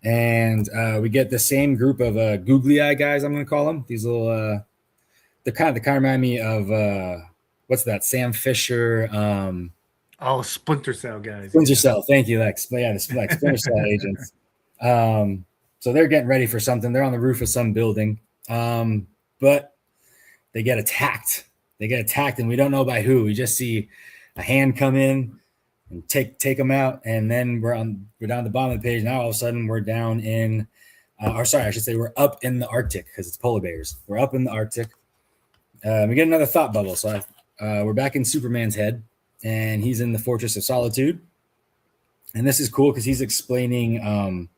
And we get the same group of googly eye guys, I'm going to call them. These little, they kind of remind me of, what's that? Sam Fisher. Splinter Cell guys. Splinter Cell. Thank you, Lex. But yeah, the Splinter Cell agents. So they're getting ready for something. They're on the roof of some building. But they get attacked. And we don't know by who. We just see a hand come in and take them out, and then we're down at the bottom of the page. Now all of a sudden we're down in, we're up in the Arctic because it's polar bears. We're up in the Arctic. We get another thought bubble. So we're back in Superman's head, and he's in the Fortress of Solitude. And this is cool because he's explaining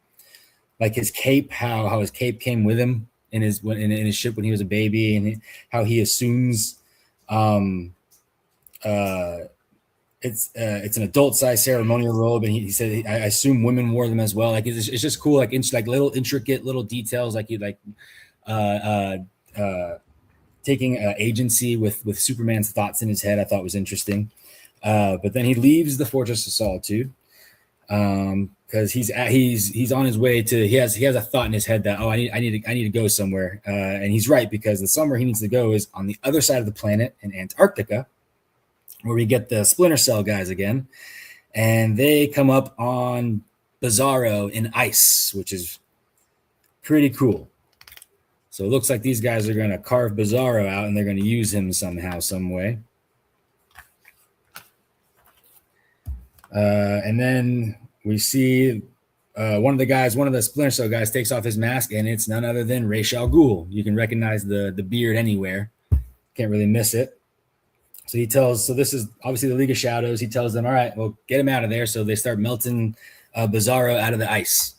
like his cape, how his cape came with him in his ship when he was a baby, and how he assumes it's an adult-sized ceremonial robe, and he said I assume women wore them as well. Like it's just cool, like little intricate little details, like taking agency with Superman's thoughts in his head. I thought was interesting. But then he leaves the Fortress of Solitude because he's on his way to. He has a thought in his head that I need to go somewhere, and he's right, because the somewhere he needs to go is on the other side of the planet in Antarctica, where we get the Splinter Cell guys again, and they come up on Bizarro in ice, which is pretty cool. So it looks like these guys are going to carve Bizarro out, and they're going to use him somehow, some way. And then we see one of the Splinter Cell guys takes off his mask, and it's none other than Ra's al Ghul. You can recognize the beard anywhere. Can't really miss it. So this is obviously the League of Shadows. He tells them, all right, well, get him out of there. So they start melting Bizarro out of the ice.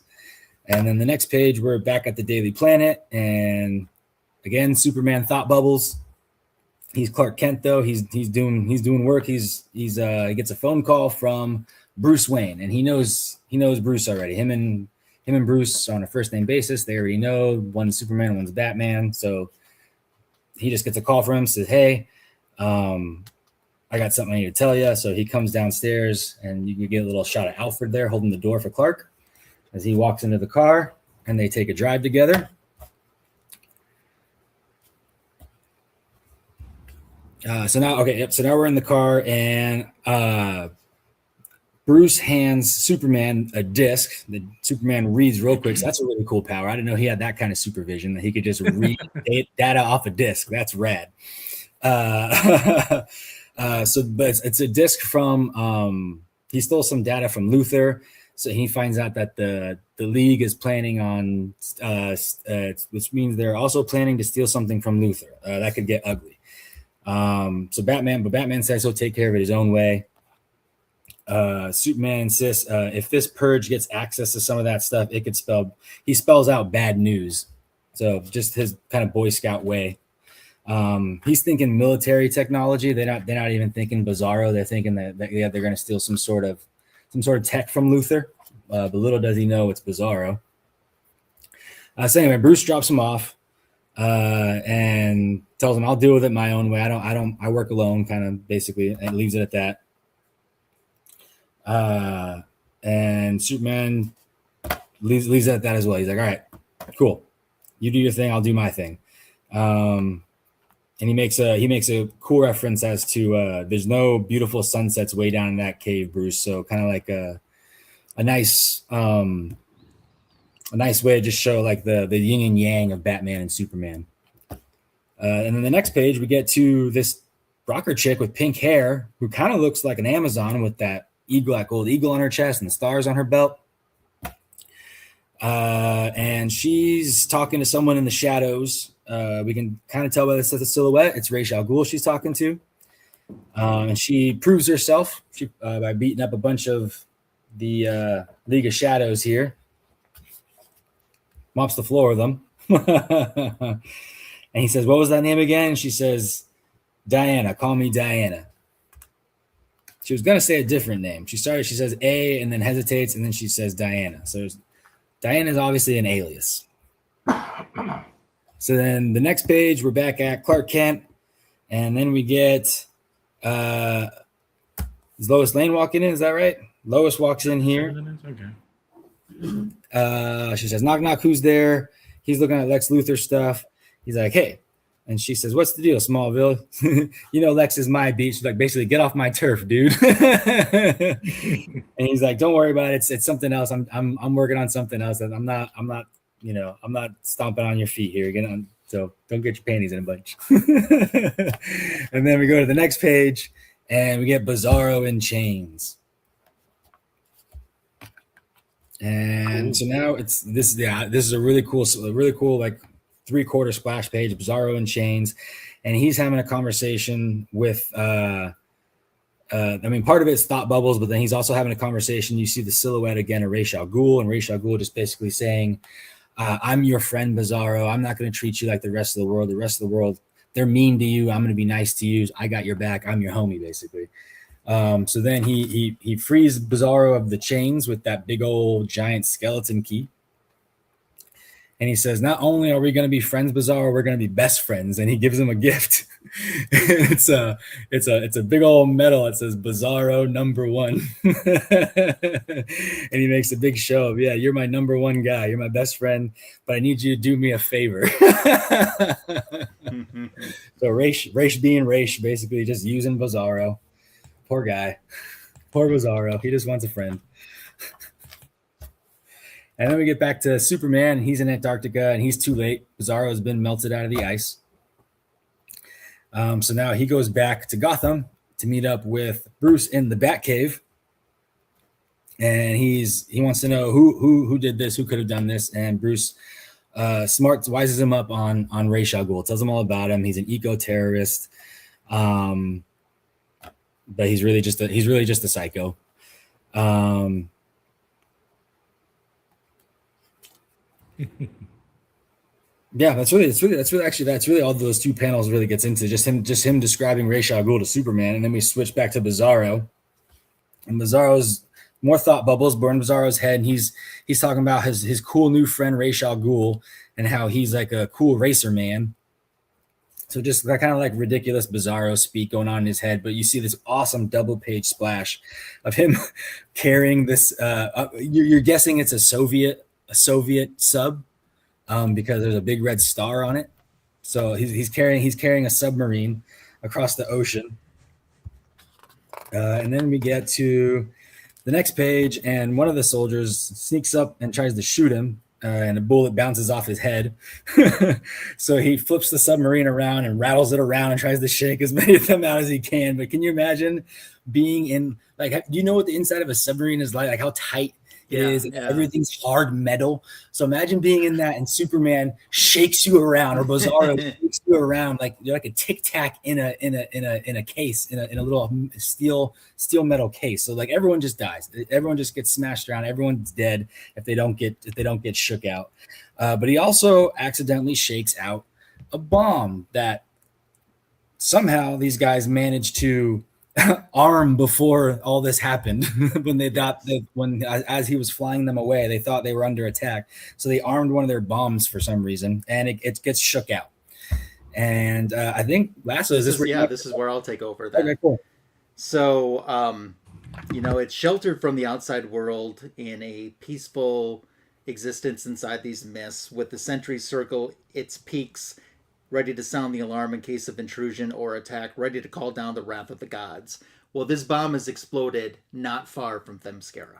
And then the next page, we're back at the Daily Planet. And again, Superman thought bubbles. He's Clark Kent, though. He's doing work. He gets a phone call from Bruce Wayne, and he knows Bruce already. Him and Bruce are on a first name basis. They already know one's Superman, one's Batman. So he just gets a call from him, says, hey, I got something I need to tell you. So he comes downstairs, and you get a little shot of Alfred there holding the door for Clark as he walks into the car, and they take a drive together. So now we're in the car, and Bruce hands Superman a disc that Superman reads real quick. So that's a really cool power. I didn't know he had that kind of supervision, that he could just read data off a disc. That's rad. But it's a disc from he stole some data from Luthor. So he finds out that the League is planning on, which means they're also planning to steal something from Luthor. That could get ugly. So Batman says he'll take care of it his own way. Superman insists if this purge gets access to some of that stuff, he spells out bad news. So just his kind of Boy Scout way. He's thinking military technology. They're not even thinking Bizarro. They're thinking that they're going to steal some sort of tech from Luthor. But little does he know it's Bizarro. So anyway, Bruce drops him off and tells him, "I'll deal with it my own way. I work alone," kind of basically, and leaves it at that. And Superman leaves it at that as well. He's like, "All right, cool. You do your thing. I'll do my thing." And he makes a cool reference as to there's no beautiful sunsets way down in that cave, Bruce. So kind of like a nice way to just show like the yin and yang of Batman and Superman. And then the next page, we get to this rocker chick with pink hair who kind of looks like an Amazon with that gold eagle on her chest and the stars on her belt. And she's talking to someone in the shadows. We can kind of tell by the silhouette it's Ra's al Ghul she's talking to. And she proves herself by beating up a bunch of the League of Shadows here. Mops the floor with them. And he says, "What was that name again?" And she says, "Diana. Call me Diana." She was going to say a different name. She says A and then hesitates, and then she says Diana. So Diana is obviously an alias. So then the next page, we're back at Clark Kent, and then we get is Lois Lane walking in? Is that right? Lois walks in here. Okay. She says, knock, knock, who's there? He's looking at Lex Luthor stuff. He's like, hey. And she says, what's the deal, Smallville? Lex is my beat. She's like, basically, get off my turf, dude. And he's like, don't worry about it. It's something else. I'm working on something else. I'm not stomping on your feet here. So don't get your panties in a bunch. And then we go to the next page and we get Bizarro in chains. And so now this is a really cool like 3/4 splash page, Bizarro in chains, and he's having a conversation with part of it's thought bubbles, but then he's also having a conversation. You see the silhouette again of Ra's al Ghul, and Ra's al Ghul just basically saying, I'm your friend, Bizarro. I'm not going to treat you like the rest of the world. The rest of the world, they're mean to you. I'm going to be nice to you. I got your back. I'm your homie, basically. So then he frees Bizarro of the chains with that big old giant skeleton key. And he says, not only are we going to be friends, Bizarro, we're going to be best friends. And he gives him a gift. It's a big old medal. It says Bizarro #1. And he makes a big show of, yeah, you're my #1 guy. You're my best friend, but I need you to do me a favor. So Ra's being Ra's, basically just using Bizarro. Poor guy. Poor Bizarro. He just wants a friend. And then we get back to Superman. He's in Antarctica, and he's too late. Bizarro has been melted out of the ice. So now he goes back to Gotham to meet up with Bruce in the Batcave. And he wants to know who did this, who could have done this. And Bruce wises him up on Ra's al Ghul, tells him all about him. He's an eco-terrorist. But he's really just a psycho. Yeah, that's really all those 2 panels really gets into, just him describing Ra's al Ghul to Superman, and then we switch back to Bizarro, and Bizarro's more thought bubbles born in Bizarro's head, and he's talking about his cool new friend Ra's al Ghul and how he's like a cool racer man. So just that kind of like ridiculous Bizarro speak going on in his head, but you see this awesome double page splash of him carrying this. You're guessing it's a Soviet sub, because there's a big red star on it. So he's carrying a submarine across the ocean. And then we get to the next page, and one of the soldiers sneaks up and tries to shoot him, and a bullet bounces off his head. So he flips the submarine around and rattles it around and tries to shake as many of them out as he can. But can you imagine being in, like, do you know what the inside of a submarine is like how tight it is? Yeah. Everything's hard metal. So imagine being in that and Superman shakes you around, or Bizarro shakes you around like you're like a Tic Tac in a case, in a little steel metal case. So like everyone just dies. Everyone just gets smashed around. Everyone's dead if they don't get shook out. But he also accidentally shakes out a bomb that somehow these guys managed to arm before all this happened. When they thought that as he was flying them away, they thought they were under attack, so they armed one of their bombs for some reason, and it gets shook out. And I think lastly, this is where I'll take over then. Okay, cool. So it's sheltered from the outside world in a peaceful existence inside these mists, with the sentry circle its peaks, ready to sound the alarm in case of intrusion or attack, ready to call down the wrath of the gods. Well, this bomb has exploded not far from Themyscira.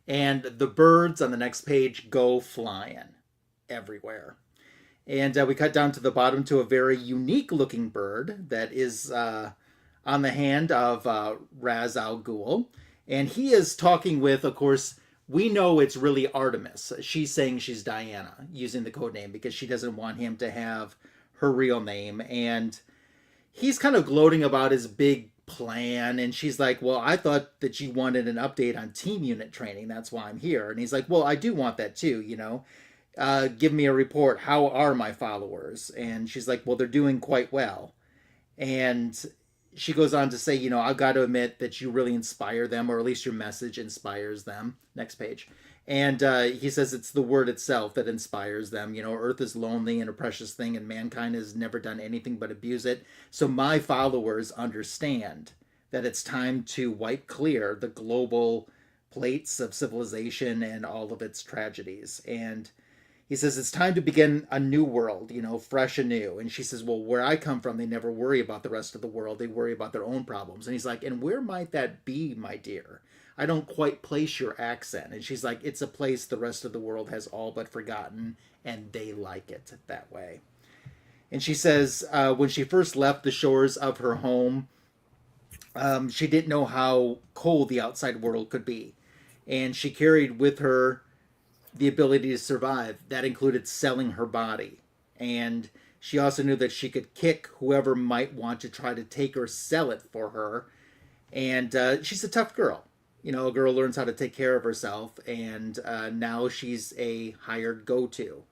And the birds on the next page go flying everywhere. And we cut down to the bottom to a very unique-looking bird that is on the hand of Ra's al Ghul. And he is talking with, of course, we know it's really Artemis. She's saying she's Diana, using the code name, because she doesn't want him to have her real name. And he's kind of gloating about his big plan, and she's like, well, I thought that you wanted an update on team unit training, that's why I'm here. And he's like, well, I do want that too, give me a report. How are my followers? And she's like, well, they're doing quite well. And she goes on to say, I've got to admit that you really inspire them, or at least your message inspires them. Next page. And he says it's the word itself that inspires them. Earth is lonely and a precious thing, and mankind has never done anything but abuse it. So my followers understand that it's time to wipe clear the global plates of civilization and all of its tragedies. And he says, it's time to begin a new world, fresh and new. And she says, well, where I come from, they never worry about the rest of the world. They worry about their own problems. And he's like, and where might that be, my dear? I don't quite place your accent. And she's like, it's a place the rest of the world has all but forgotten, and they like it that way. And she says, when she first left the shores of her home, she didn't know how cold the outside world could be. And she carried with her the ability to survive. That included selling her body. And she also knew that she could kick whoever might want to try to take or sell it for her. And she's a tough girl. A girl learns how to take care of herself. And now she's a hired go-to.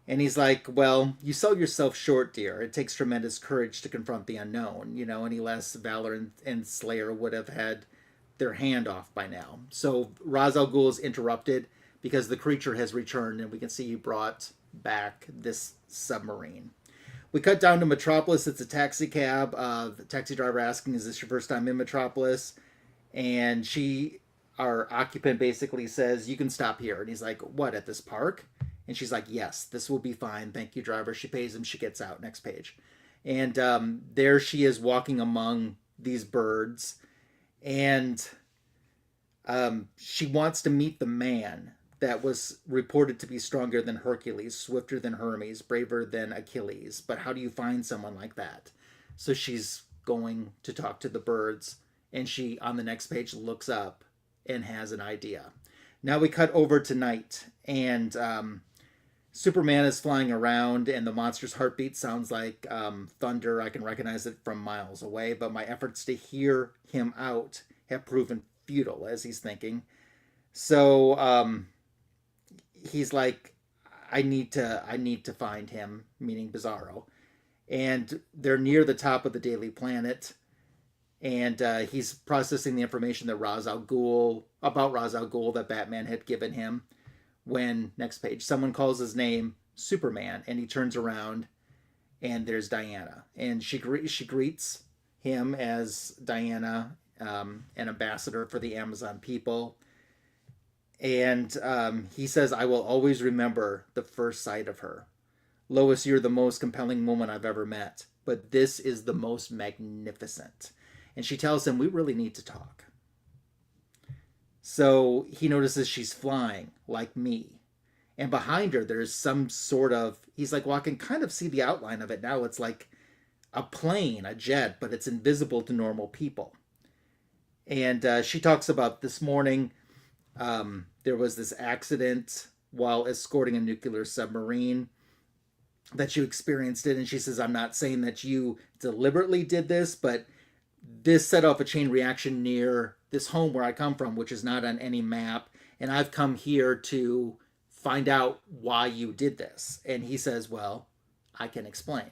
And he's like, well, you sell yourself short, dear. It takes tremendous courage to confront the unknown. Any less valor and Slayer would have had their hand off by now. So Ra's al Ghul is interrupted because the creature has returned, and we can see he brought back this submarine. We cut down to Metropolis. It's a taxi cab. The taxi driver asking, is this your first time in Metropolis? And our occupant basically says, you can stop here. And he's like, what, at this park? And she's like, yes, this will be fine. Thank you, driver. She pays him. She gets out. Next page. And there she is walking among these birds. And she wants to meet the man that was reported to be stronger than Hercules, swifter than Hermes, braver than Achilles. But how do you find someone like that? So she's going to talk to the birds. And she, on the next page, looks up and has an idea. Now we cut over to night. And Superman is flying around, and the monster's heartbeat sounds like thunder. I can recognize it from miles away, but my efforts to hear him out have proven futile, as he's thinking. So he's like, I need to find him, meaning Bizarro. And they're near the top of the Daily Planet, and he's processing the information that Ra's al Ghul that Batman had given him. When, next page, someone calls his name Superman, and he turns around, and there's Diana. And she greets him as Diana, an ambassador for the Amazon people. And he says, I will always remember the first sight of her. Lois, you're the most compelling woman I've ever met, but this is the most magnificent. And she tells him, we really need to talk. So he notices she's flying like me. And behind her, there's some sort of, he's like, well, I can kind of see the outline of it now. It's like a plane, a jet, but it's invisible to normal people. And she talks about this morning, there was this accident while escorting a nuclear submarine that you experienced it. And she says, I'm not saying that you deliberately did this, but this set off a chain reaction near this home where I come from, which is not on any map. And I've come here to find out why you did this. And he says, well, I can explain.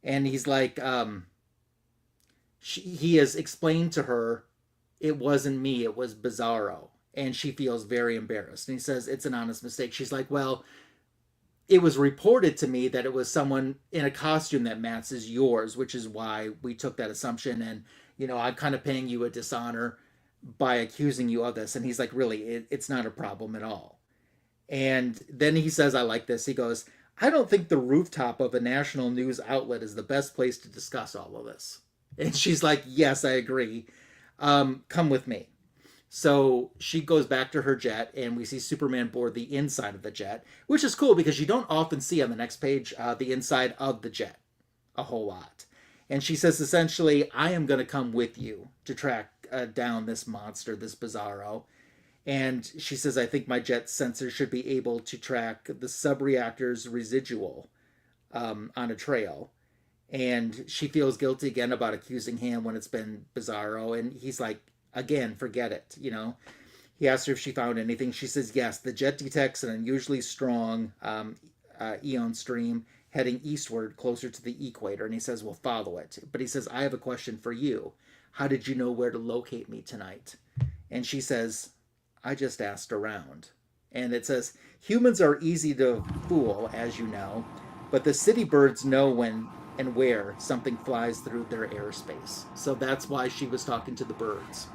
And he's like, he has explained to her, it wasn't me, it was Bizarro. And she feels very embarrassed. And he says, it's an honest mistake. She's like, well, it was reported to me that it was someone in a costume that matches yours, which is why we took that assumption. And, I'm kind of paying you a dishonor by accusing you of this. And he's like, really, it's not a problem at all. And then he says, I like this. He goes, I don't think the rooftop of a national news outlet is the best place to discuss all of this. And she's like, yes, I agree. Come with me. So she goes back to her jet, and we see Superman board the inside of the jet, which is cool because you don't often see on the next page the inside of the jet a whole lot. And she says, essentially, I am going to come with you to track down this monster, this Bizarro. And she says, I think my jet sensor should be able to track the subreactor's residual on a trail. And she feels guilty again about accusing him when it's been Bizarro. And he's like, again, forget it, He asked her if she found anything. She says, yes, the jet detects an unusually strong ion stream heading eastward closer to the equator. And he says, well, follow it. But he says, I have a question for you. How did you know where to locate me tonight? And she says, I just asked around. And it says, humans are easy to fool, as you know, but the city birds know when and where something flies through their airspace. So that's why she was talking to the birds.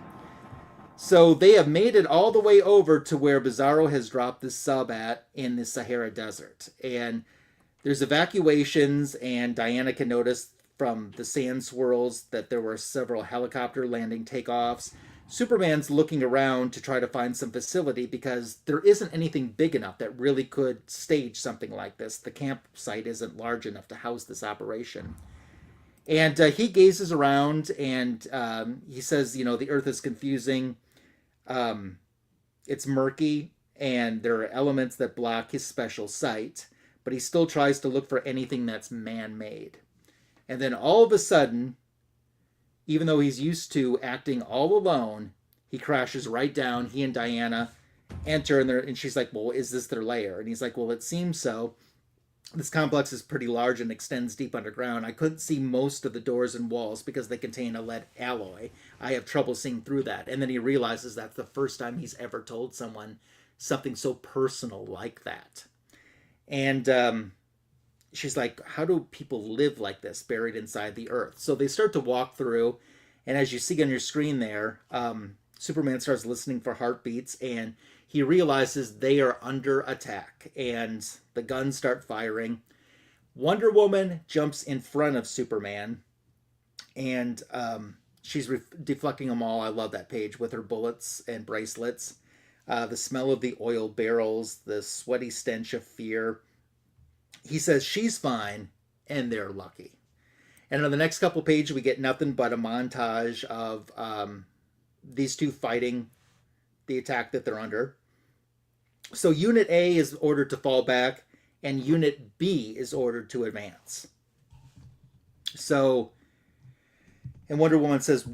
So they have made it all the way over to where Bizarro has dropped this sub at in the Sahara Desert. And there's evacuations, and Diana can notice from the sand swirls that there were several helicopter landing takeoffs. Superman's looking around to try to find some facility because there isn't anything big enough that really could stage something like this. The campsite isn't large enough to house this operation. And he gazes around, and he says, the Earth is confusing. It's murky, and there are elements that block his special sight, but he still tries to look for anything that's man-made. And then all of a sudden, even though he's used to acting all alone, he crashes right down. He and Diana enter, and she's like, well, is this their lair? And he's like, well, it seems so. This complex is pretty large and extends deep underground. I couldn't see most of the doors and walls because they contain a lead alloy. I have trouble seeing through that. And then he realizes that's the first time he's ever told someone something so personal like that. And she's like, how do people live like this, buried inside the earth? So they start to walk through, and as you see on your screen there, Superman starts listening for heartbeats, and he realizes they are under attack, and the guns start firing. Wonder Woman jumps in front of Superman, and she's deflecting them all. I love that page with her bullets and bracelets. The smell of the oil barrels, the sweaty stench of fear. He says she's fine, and they're lucky. And on the next couple pages, we get nothing but a montage of these two fighting the attack that they're under. So Unit A is ordered to fall back, and Unit B is ordered to advance. So, and Wonder Woman says,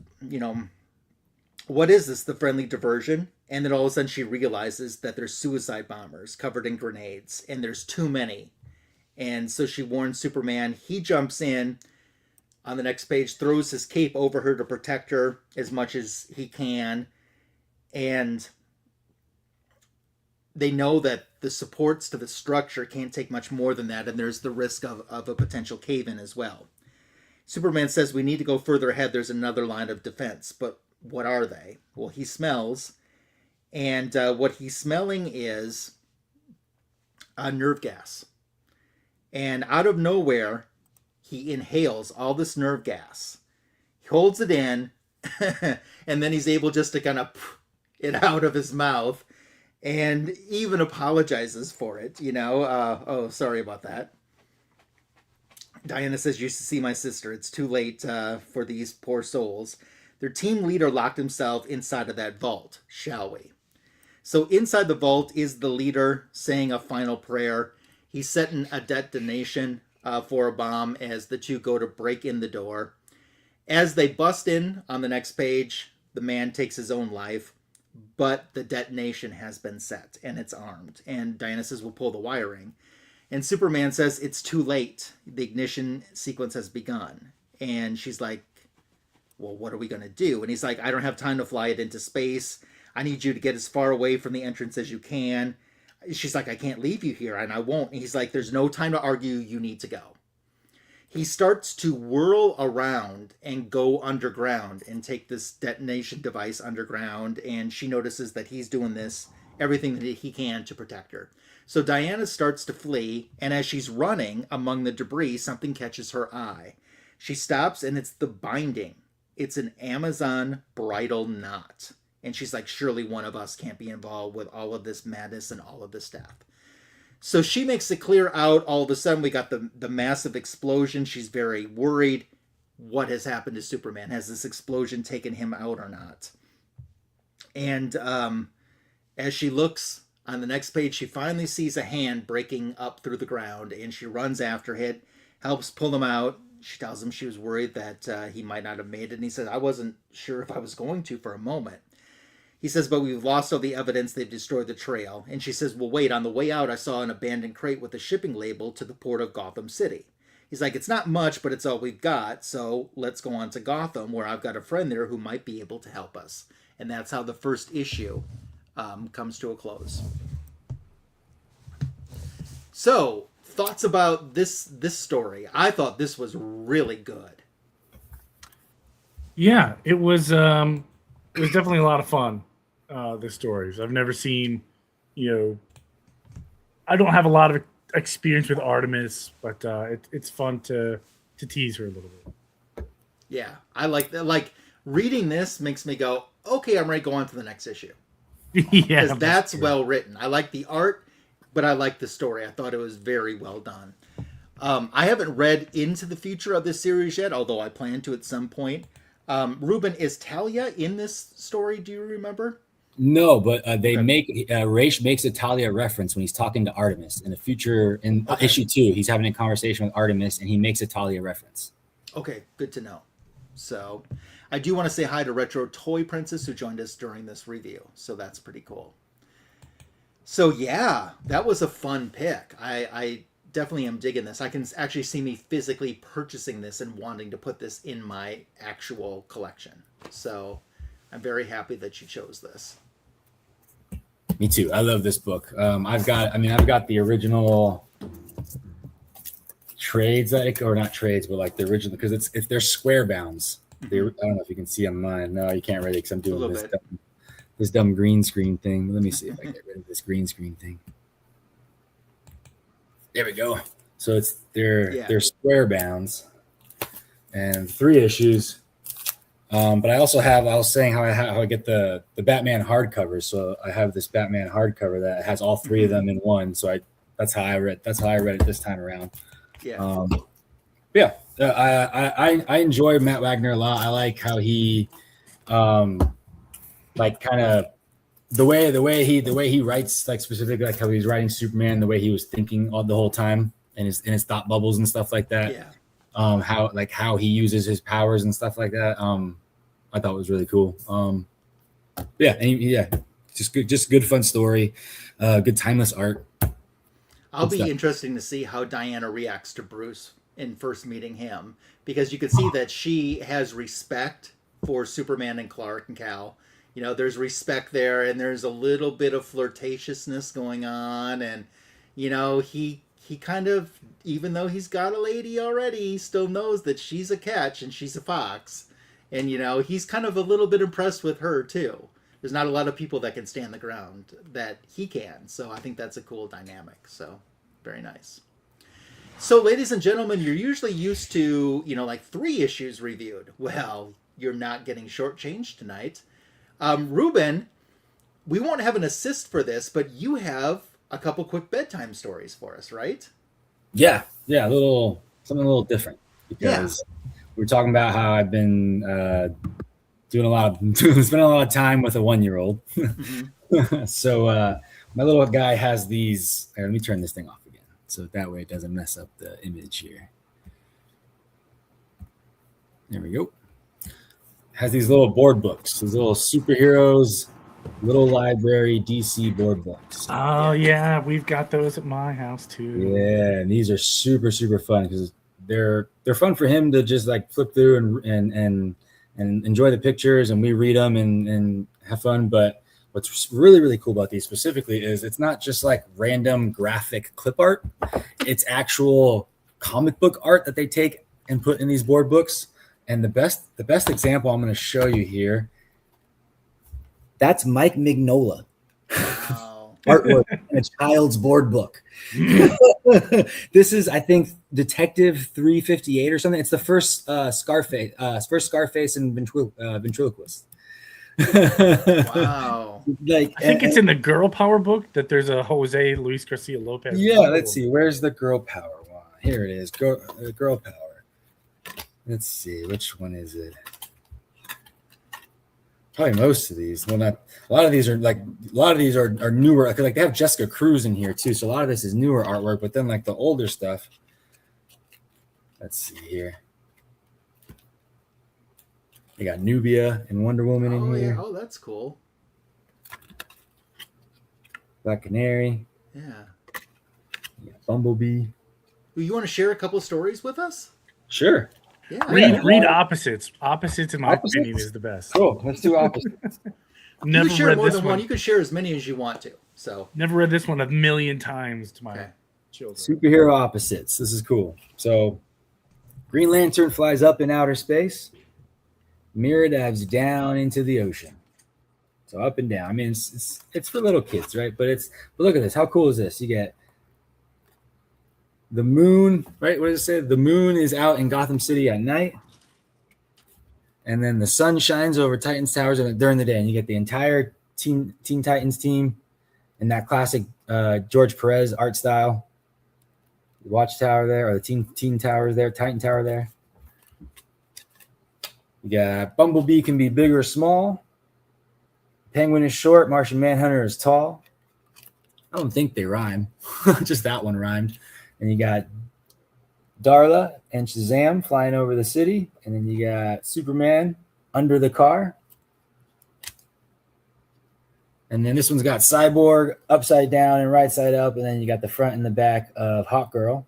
what is this, the friendly diversion? And then all of a sudden she realizes that there's suicide bombers covered in grenades, and there's too many. And so she warns Superman. He jumps in on the next page, throws his cape over her to protect her as much as he can. And they know that the supports to the structure can't take much more than that, and there's the risk of a potential cave-in as well. Superman says we need to go further ahead. There's another line of defense, but what are they? Well, he smells, and what he's smelling is nerve gas. And out of nowhere, he inhales all this nerve gas. He holds it in, and then he's able just to kind of it out of his mouth, and even apologizes for it, oh, sorry about that. Diana says, you should see my sister. It's too late for these poor souls. Their team leader locked himself inside of that vault, shall we? So inside the vault is the leader saying a final prayer. He's setting a detonation for a bomb as the two go to break in the door. As they bust in on the next page, the man takes his own life. But the detonation has been set, and it's armed. And Diana says, we'll pull the wiring. And Superman says, it's too late. The ignition sequence has begun. And she's like, well, what are we going to do? And he's like, I don't have time to fly it into space. I need you to get as far away from the entrance as you can. She's like, I can't leave you here, and I won't. And he's like, there's no time to argue. You need to go. He starts to whirl around and go underground and take this detonation device underground, and she notices that he's doing everything that he can to protect her. So Diana starts to flee, and as she's running among the debris, something catches her eye. She stops, and it's the binding. It's an Amazon bridal knot. And she's like, surely one of us can't be involved with all of this madness and all of this death. So she makes it clear out. All of a sudden, we got the massive explosion. She's very worried. What has happened to Superman? Has this explosion taken him out or not? And as she looks on the next page, she finally sees a hand breaking up through the ground, and she runs after it, helps pull him out. She tells him she was worried that he might not have made it. And he says, I wasn't sure if I was going to for a moment. He says, but we've lost all the evidence. They've destroyed the trail. And she says, well, wait, on the way out, I saw an abandoned crate with a shipping label to the port of Gotham City. He's like, it's not much, but it's all we've got. So let's go on to Gotham, where I've got a friend there who might be able to help us. And that's how the first issue comes to a close. So, thoughts about this story? I thought this was really good. Yeah, it was definitely a lot of fun. the stories. I've never seen, I don't have a lot of experience with Artemis, but it's fun to tease her a little bit. Yeah, I like that. Like reading this makes me go, okay, I'm ready to go on to the next issue. Yeah, because that's well written. I like the art, but I like the story. I thought it was very well done. I haven't read into the future of this series yet, although I plan to at some point. Ruben, is Talia in this story? Do you remember? No, but Raish makes a Talia reference when he's talking to Artemis in the future in issue 2. He's having a conversation with Artemis, and he makes a Talia reference. Okay, good to know. So, I do want to say hi to Retro Toy Princess who joined us during this review. So that's pretty cool. So yeah, that was a fun pick. I definitely am digging this. I can actually see me physically purchasing this and wanting to put this in my actual collection. So I'm very happy that you chose this. Me too. I love this book. I've got the original trades, or not trades, but like the original, because they're square bounds. I don't know if you can see on mine. No, you can't really, because I'm doing this dumb green screen thing. Let me see if I get rid of this green screen thing. There we go. So they're square bounds, and 3 issues. But I was saying how I get the Batman hardcover. So I have this Batman hardcover that has all 3 of them in one. So that's how I read it this time around. Yeah. I enjoy Matt Wagner a lot. I like how he, like kind of the way he writes, like specifically like how he's writing Superman, the way he was thinking all the whole time, and his thought bubbles and stuff like that. Yeah. How he uses his powers and stuff like that. I thought it was really cool. Just good fun story, good timeless art. I'll be interesting to see how Diana reacts to Bruce in first meeting him, because you could see that she has respect for Superman and Clark and Cal. There's respect there, and there's a little bit of flirtatiousness going on, and he kind of, even though he's got a lady already, he still knows that she's a catch and she's a fox, and he's kind of a little bit impressed with her too. There's not a lot of people that can stand the ground that he can, so I think that's a cool dynamic. So very nice. So, ladies and gentlemen, you're usually used to, like 3 issues reviewed. Well, you're not getting shortchanged tonight. Ruben, we won't have an assist for this, but you have a couple quick bedtime stories for us, right? Yeah, something a little different, because we're talking about how I've been spending a lot of time with a 1-year-old. Mm-hmm. So my little guy has these. Let me turn this thing off again, so that way it doesn't mess up the image here. There we go. Has these little board books, these little superheroes, little library DC board books. Oh yeah, we've got those at my house too. Yeah, and these are super fun, because they're fun for him to just like flip through and enjoy the pictures, and we read them and have fun. But what's really cool about these specifically is it's not just like random graphic clip art. It's actual comic book art that they take and put in these board books. And the best example I'm going to show you here, that's Mike Mignola. Wow. Artwork in a child's board book. This is, I think, Detective 358 or something. It's the first Scarface and ventriloquist. Wow. I think it's in the Girl Power book that there's a Jose Luis Garcia Lopez. Yeah, let's see. Where's the Girl Power one? Here it is. Girl Power. Let's see, which one is it? Probably most of these. Well, not a lot of these are newer. Like they have Jessica Cruz in here too, so a lot of this is newer artwork. But then like the older stuff. Let's see here. They got Nubia and Wonder Woman in here. Yeah. Oh, that's cool. Black Canary. Yeah. Bumblebee. You want to share a couple stories with us? Sure. Yeah. Read Opposites. Opposites, in my opinion, is the best. Cool. Let's do Opposites. You can share more than one. You can share as many as you want to. So never read this one 1,000,000 times to my children. Superhero Opposites. This is cool. So Green Lantern flies up in outer space. Mirror dives down into the ocean. So up and down. I mean, it's for little kids, right? But look at this. How cool is this? You get the moon, right? What does it say? The moon is out in Gotham City at night. And then the sun shines over Titans Towers during the day. And you get the entire Teen Titans team in that classic George Perez art style. The Watchtower there, or the Teen Towers there, Titan Tower there. You got Bumblebee can be big or small. Penguin is short. Martian Manhunter is tall. I don't think they rhyme. Just that one rhymed. And you got Darla and Shazam flying over the city. And then you got Superman under the car. And then this one's got Cyborg upside down and right side up. And then you got the front and the back of Hawkgirl.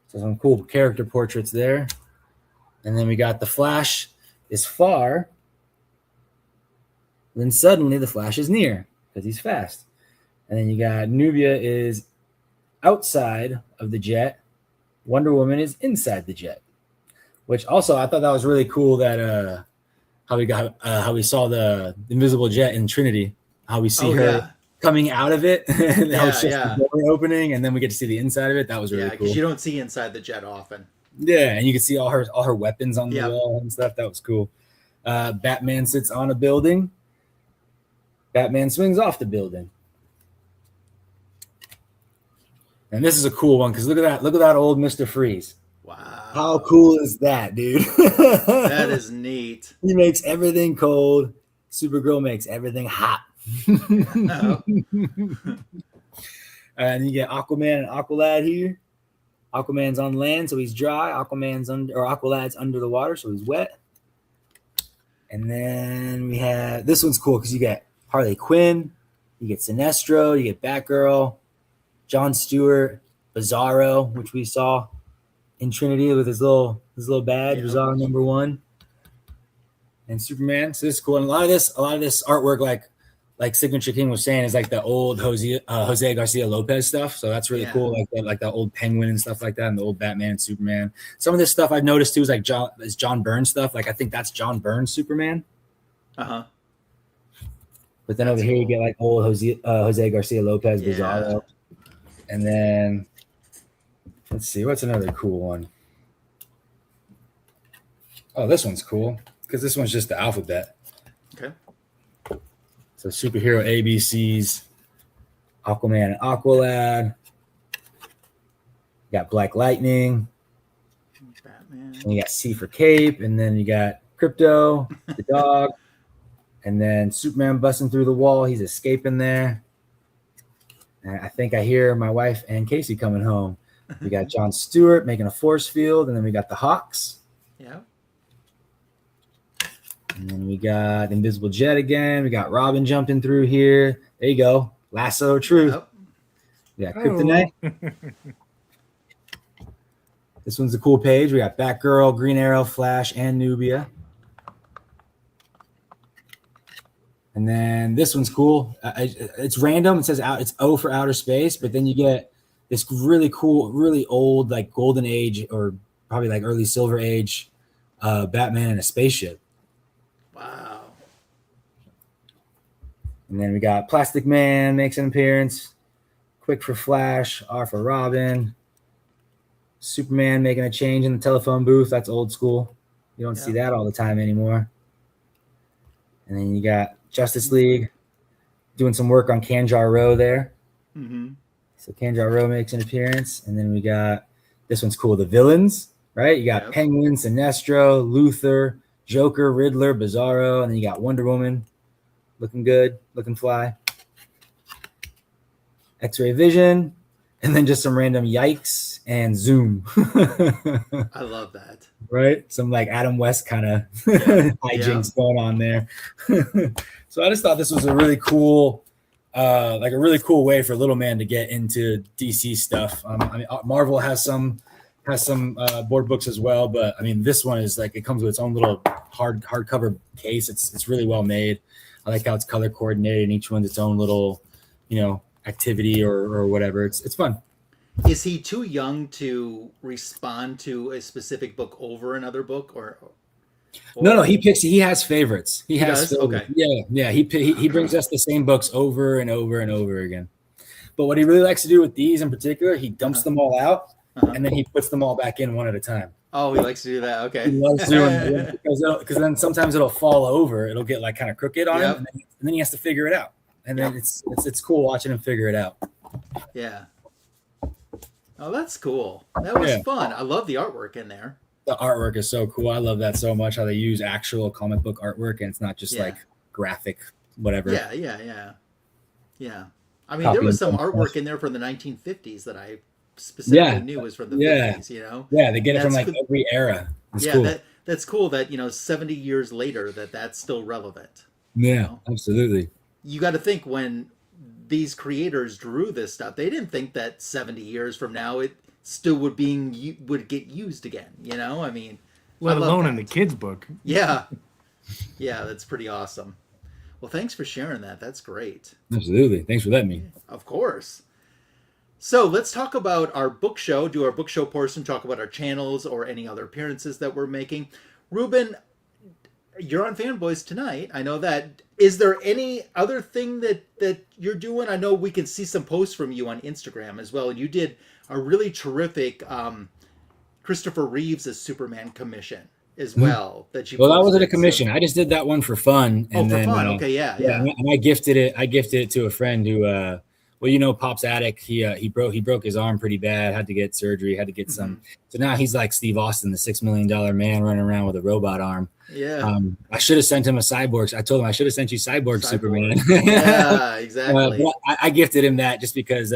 So some cool character portraits there. And then we got the Flash is far. Then suddenly the Flash is near because he's fast. And then you got Nubia is outside of the jet. Wonder Woman is inside the jet. Which also I thought that was really cool that how we saw the invisible jet in Trinity. How we see her coming out of it. And how it's just the door opening, and then we get to see the inside of it. That was really cool. Because you don't see inside the jet often. Yeah, and you can see all her weapons on the wall and stuff. That was cool. Batman sits on a building. Batman swings off the building. And this is a cool one because look at that old Mr. Freeze. Wow. How cool is that, dude? That is neat. He makes everything cold. Supergirl makes everything hot. And you get Aquaman and Aqualad here. Aquaman's on land, so he's dry. Aqualad's under the water, so he's wet. And then we have this one's cool because you get Harley Quinn, you get Sinestro, you get Batgirl, John Stewart, Bizarro, which we saw in Trinity with his little badge, Bizarro #1, and Superman. So this is cool. And a lot of this artwork, like Signature King was saying, is like the old Jose Garcia Lopez stuff. So that's really cool, like the old Penguin and stuff like that, and the old Batman and Superman. Some of this stuff I've noticed too is like John Byrne stuff. Like I think that's John Byrne's Superman. But then over here you get like old Jose Garcia Lopez, Bizarro. And then let's see, what's another cool one? Oh, this one's cool because this one's just the alphabet. Okay. So superhero ABCs, Aquaman and Aqualad. You got Black Lightning. Batman. And you got C for Cape, and then you got Crypto, the dog. And then Superman busting through the wall. He's escaping there. And I think I hear my wife and Casey coming home. We got John Stewart making a force field. And then we got the Hawks. Yeah. And then we got Invisible Jet again. We got Robin jumping through here. There you go. Lasso of Truth. Yep. We got Kryptonite. This one's a cool page. We got Batgirl, Green Arrow, Flash, and Nubia. And then this one's cool. It's random. It says it's O for outer space, but then you get this really cool, really old, like golden age or probably like early silver age Batman in a spaceship. Wow. And then we got Plastic Man makes an appearance. Quick for Flash, R for Robin. Superman making a change in the telephone booth. That's old school. You don't see that all the time anymore. And then you got Justice League doing some work on Kanjar Row there. Mm-hmm. So Kanjar Row makes an appearance. And then we got, this one's cool, the villains, right? You got Penguin, Sinestro, Luthor, Joker, Riddler, Bizarro, and then you got Wonder Woman looking good, looking fly. X-Ray Vision, and then just some random yikes and zoom. I love that. Right? Some like Adam West kind of hijinks going on there. So I just thought this was a really cool, like a really cool way for little man to get into DC stuff. I mean, Marvel has some board books as well, but I mean, this one is like, it comes with its own little hardcover case. It's really well made. I like how it's color coordinated and each one's its own little, activity or whatever. It's fun. Is he too young to respond to a specific book over another book, or No, he has favorites. He has does? favorites. Okay. Yeah. He brings us the same books over and over and over again. But what he really likes to do with these in particular, he dumps them all out and then he puts them all back in one at a time. Oh, he likes to do that. Okay. He loves doing it because then sometimes it'll fall over. It'll get like kind of crooked on him, and then he has to figure it out. And then it's cool watching him figure it out. Yeah. Oh, that's cool. That was fun. I love the artwork in there. The artwork is so cool. I love that so much. How they use actual comic book artwork and it's not just like graphic whatever. Yeah. I mean, there was some artwork in there from the 1950s that I specifically knew was from the 50s, you know? Yeah, they get it from like every era. It's cool. That's cool that, 70 years later that's still relevant. Yeah, absolutely. You got to think when these creators drew this stuff, they didn't think that 70 years from now it still would get used again, you know? I mean, let alone in the kids' book. Yeah, that's pretty awesome. Well, thanks for sharing that. That's great. Absolutely. Thanks for letting me. Of course. So let's talk about our book show, do our book show portion, talk about our channels or any other appearances that we're making. Ruben, you're on Fanboys tonight. I know that. Is there any other thing that you're doing? I know we can see some posts from you on Instagram as well. And you did a really terrific Christopher Reeves as Superman commission as well. That wasn't a commission. I just did that one for fun. And for fun. Okay, yeah. And I gifted it to a friend who, Pop's Attic. He broke his arm pretty bad. Had to get surgery. Had to get some. So now he's like Steve Austin, the $6 million man running around with a robot arm. Yeah. I should have sent him a cyborg. I told him I should have sent you cyborg Superman. Yeah, exactly. But I gifted him that just because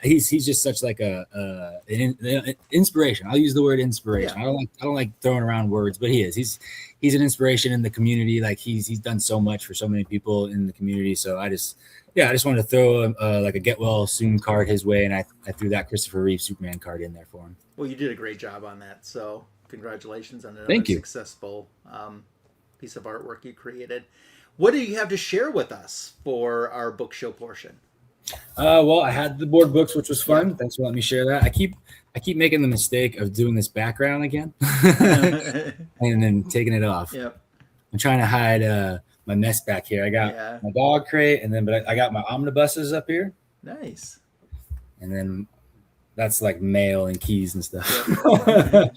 he's just such like an inspiration. I'll use the word inspiration. Yeah. I don't like throwing around words, but he is. He's an inspiration in the community. Like he's done so much for so many people in the community. So I just wanted to throw like a get well soon card his way, and I threw that Christopher Reeve Superman card in there for him. Well, you did a great job on that. So congratulations on another successful piece of artwork you created. What do you have to share with us for our book show portion? Well, I had the board books, which was fun. Yeah. Thanks for letting me share that. I keep making the mistake of doing this background again and then taking it off. Yep. I'm trying to hide my mess back here. I got my dog crate, but I got my omnibuses up here. Nice. And then that's like mail and keys and stuff. Yep.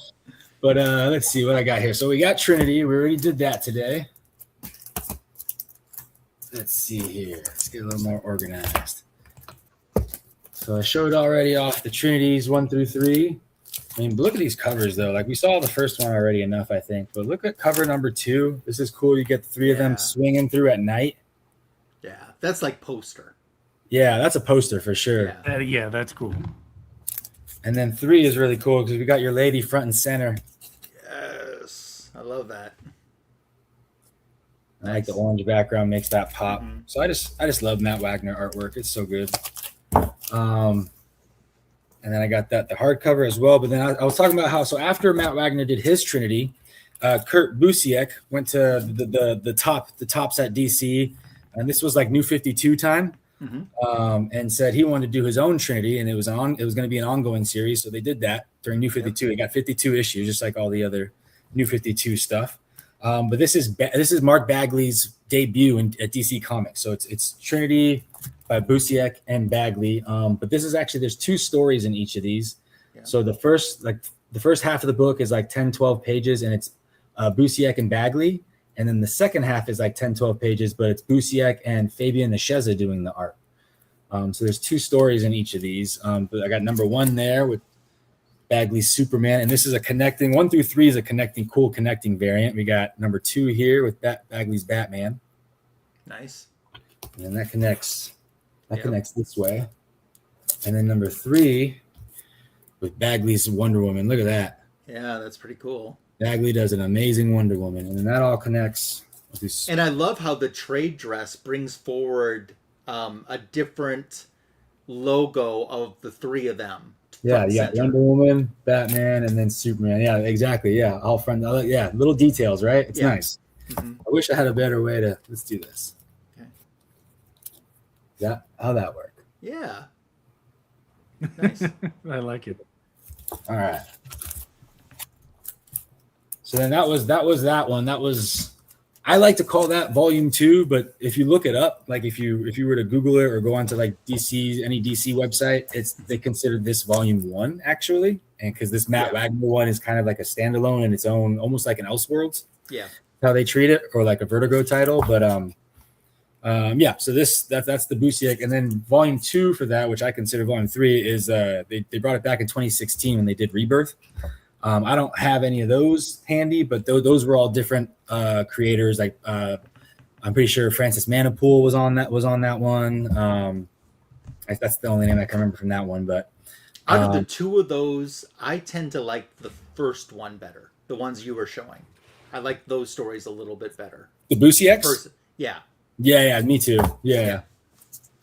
But let's see what I got here. So we got Trinity. We already did that today. Let's see here. Let's get a little more organized. So I showed already off the Trinities 1 through 3. I mean, look at these covers, though. Like, we saw the first one already enough, I think. But look at cover number 2. This is cool. You get the 3 of them swinging through at night. Yeah, that's like poster. Yeah, that's a poster for sure. Yeah, that's cool. And then 3 is really cool because we got your lady front and center. Yes, I love that. I like the orange background, makes that pop. Mm-hmm. So I just love Matt Wagner artwork. It's so good. And then I got the hardcover as well. But then I was talking about how, so after Matt Wagner did his Trinity, Kurt Busiek went to the tops at DC, and this was like New 52 time, and said he wanted to do his own Trinity, and it was going to be an ongoing series. So they did that during New 52. Yep. It got 52 issues, just like all the other New 52 stuff. But this is Mark Bagley's debut at DC Comics. So it's Trinity by Busiek and Bagley. But this is actually, there's 2 stories in each of these. Yeah. So the first half of the book is like 10, 12 pages, and it's Busiek and Bagley. And then the second half is like 10, 12 pages, but it's Busiek and Fabian Nicieza doing the art. So there's 2 stories in each of these. But I got number 1 there with Bagley's Superman, and this is a connecting 1 through 3 is a cool connecting variant. We got number 2 here with Bagley's Batman. Nice. And then that connects this way. And then number 3 with Bagley's Wonder Woman. Look at that. Yeah, that's pretty cool. Bagley does an amazing Wonder Woman, and then that all connects with this. And I love how the trade dress brings forward a different logo of the 3 of them. Yeah, Wonder Woman, Batman, and then Superman. Yeah, exactly. Yeah, all front. Yeah, little details, right? It's nice. Mm-hmm. I wish I had a better way to. Let's do this. Okay. Yeah, how'd that work? Yeah. Nice. I like it. All right. So then that was that one. That was, I like to call that volume 2, but if you look it up, like if you were to Google it or go onto like any DC website, they consider this volume 1 actually, and because this Matt Wagner one is kind of like a standalone in its own, almost like an Elseworlds. Yeah, how they treat it, or like a Vertigo title, but so that's the Busiek, and then volume 2 for that, which I consider volume 3, is they brought it back in 2016 when they did Rebirth. I don't have any of those handy, but those were all different creators. Like I'm pretty sure Francis Manipool was on that one. That's the only name I can remember from that one. But out of the two of those, I tend to like the first one better. The ones you were showing, I like those stories a little bit better. The Busieks? Yeah. Yeah, me too. Yeah.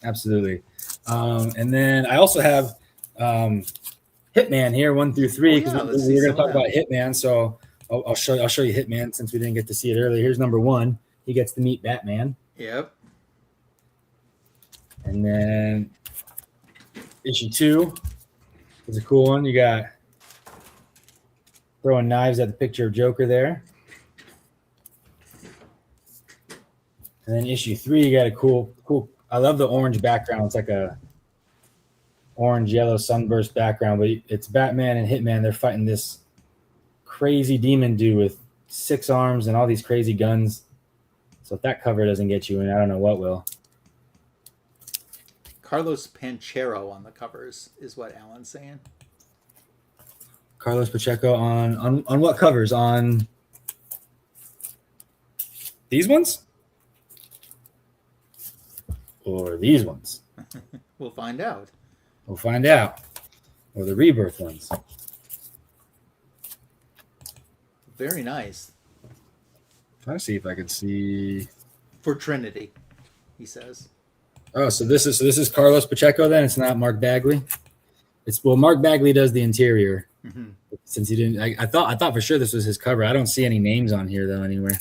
Absolutely. And then I also have Hitman here, 1 through 3, because we're going to talk about Hitman. So I'll show you Hitman since we didn't get to see it earlier. Here's number 1. He gets to meet Batman. Yep. And then issue 2 is a cool one. You got throwing knives at the picture of Joker there. And then issue 3, you got a cool. I love the orange background. It's like a orange yellow sunburst background, but it's Batman and Hitman. They're fighting this crazy demon dude with 6 arms and all these crazy guns. So if that cover doesn't get you in, I don't know what will. Carlos Panchero on the covers is what Alan's saying. Carlos Pacheco on what covers? On these ones? Or these ones? We'll find out. Or the Rebirth ones. Very nice. Trying to see if I can see. For Trinity, he says. Oh, so this is Carlos Pacheco then? It's not Mark Bagley? Mark Bagley does the interior. Mm-hmm. Since he didn't, I thought for sure this was his cover. I don't see any names on here though anywhere.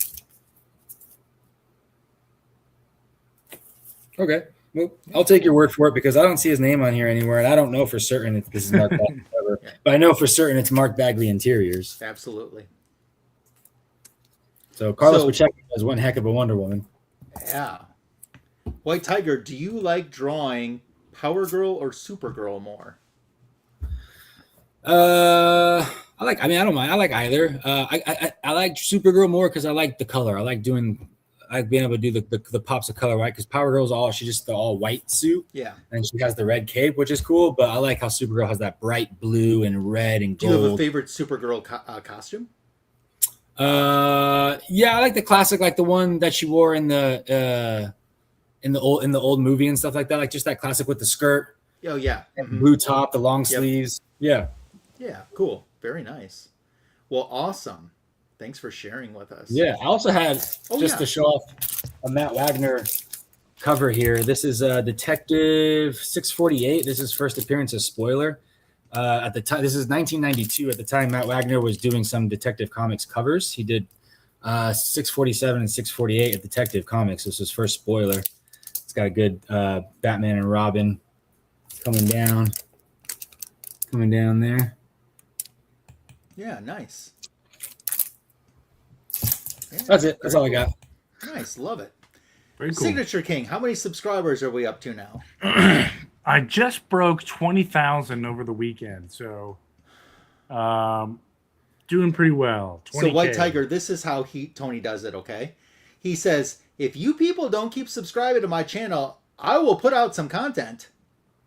Okay, well, I'll take your word for it because I don't see his name on here anywhere, and I don't know for certain if this is Mark Bagley cover, but I know for certain it's Mark Bagley Interiors. Absolutely. So Carlos Pacheco does one heck of a Wonder Woman. Yeah. White Tiger, do you like drawing Power Girl or Supergirl more? I don't mind. I like either. I like Supergirl more because I like the color. I like being able to do the pops of color, right? Because Power Girl's she's just the all white suit. Yeah. And she has the red cape, which is cool. But I like how Supergirl has that bright blue and red and gold. Do you have a favorite Supergirl costume? Yeah, I like the classic, like the one that she wore in the old movie and stuff like that. Like just that classic with the skirt. Oh yeah. And blue top, the long sleeves. Yeah. Yeah, cool. Very nice. Well, awesome. Thanks for sharing with us. Yeah, I also had, to show off a Matt Wagner cover here. This is Detective 648. This is first appearance as Spoiler. At the time, this is 1992. At the time, Matt Wagner was doing some Detective Comics covers. He did 647 and 648 at Detective Comics. This was first Spoiler. It's got a good Batman and Robin coming down there. Yeah, nice. Yeah, that's it. That's all I got. Nice. Love it. Very cool. Signature King, how many subscribers are we up to now? I just broke 20,000 over the weekend, so doing pretty well. 20K. So White Tiger, this is how Tony does it, okay? He says, if you people don't keep subscribing to my channel, I will put out some content.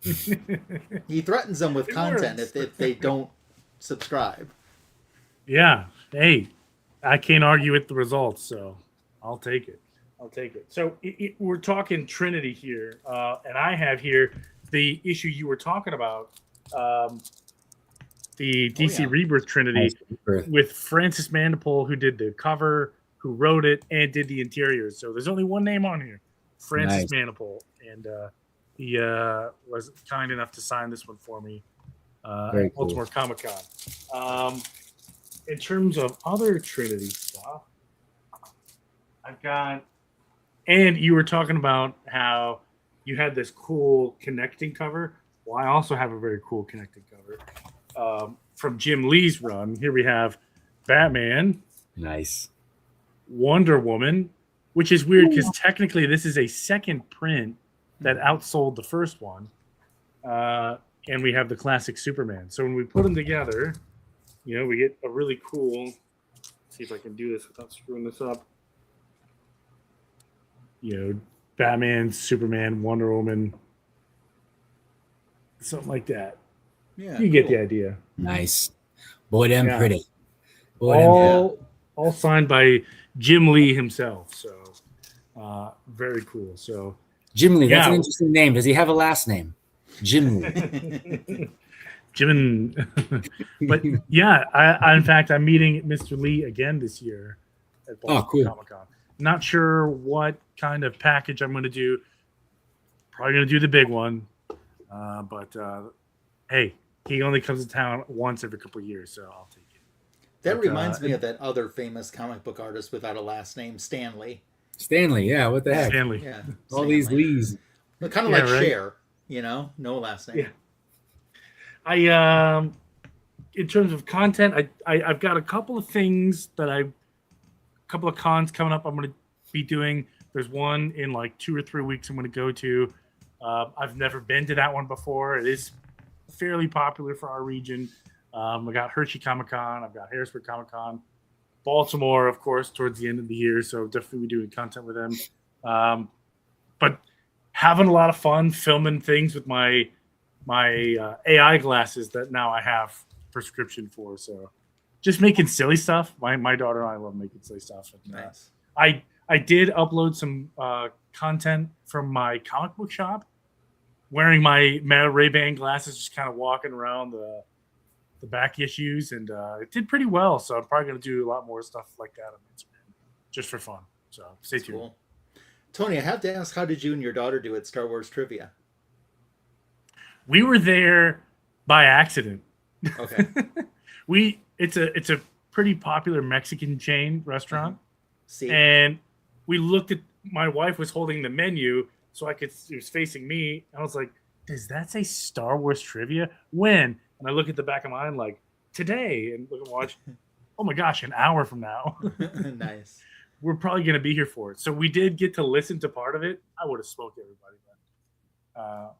He threatens them with content if they don't subscribe. Yeah. Hey, I can't argue with the results, so I'll take it. So we're talking Trinity here, and I have here the issue you were talking about, the DC Rebirth Trinity with Francis Manipool, who did the cover, who wrote it, and did the interiors. So there's only one name on here, Francis Manipool, and he was kind enough to sign this one for me at Baltimore Comic-Con. In terms of other Trinity stuff, I've got, and you were talking about how you had this cool connecting cover. Well, I also have a very cool connecting cover from Jim Lee's run. Here we have Batman Nice. Wonder Woman, which is weird because technically this is a second print that outsold the first one. And we have the classic Superman. So when we put them together, we get a really cool. See if I can do this without screwing this up. Batman, Superman, Wonder Woman, something like that. Yeah, you get the idea. Nice. Boy, damn pretty. Boy, all signed by Jim Lee himself. So very cool. So Jim Lee, that's an interesting name. Does he have a last name? Jim Lee. Jim. But yeah, in fact, I'm meeting Mr. Lee again this year at Boston Comic-Con. Not sure what kind of package I'm going to do. Probably going to do the big one. But hey, he only comes to town once every couple of years, so I'll take it. That reminds me of that other famous comic book artist without a last name, Stanley. Stanley, yeah, what the heck? Stanley. Yeah. All these Lees. Kind of like Cher, no last name. Yeah. In terms of content, I've got a couple of things a couple of cons coming up I'm going to be doing. There's one in like 2 or 3 weeks I'm going to go to. I've never been to that one before. It is fairly popular for our region. I got Hershey Comic-Con. I've got Harrisburg Comic-Con. Baltimore, of course, towards the end of the year. So definitely doing content with them. But having a lot of fun filming things with my AI glasses that now I have prescription for. So just making silly stuff. My daughter and I love making silly stuff. And, nice. I did upload some content from my comic book shop, wearing my Ray-Ban glasses, just kind of walking around the back issues, and it did pretty well. So I'm probably going to do a lot more stuff like that on Instagram, just for fun. So stay tuned. Cool. Tony, I have to ask, how did you and your daughter do at Star Wars Trivia? We were there by accident. Okay. It's a pretty popular Mexican chain restaurant. See? And we looked at, my wife was holding the menu, so it was facing me. And I was like, does that say Star Wars Trivia? When? And I look at the back of mine like, today. And look and watch. Oh my gosh, an hour from now. Nice. We're probably going to be here for it. So we did get to listen to part of it. I would have smoked everybody, but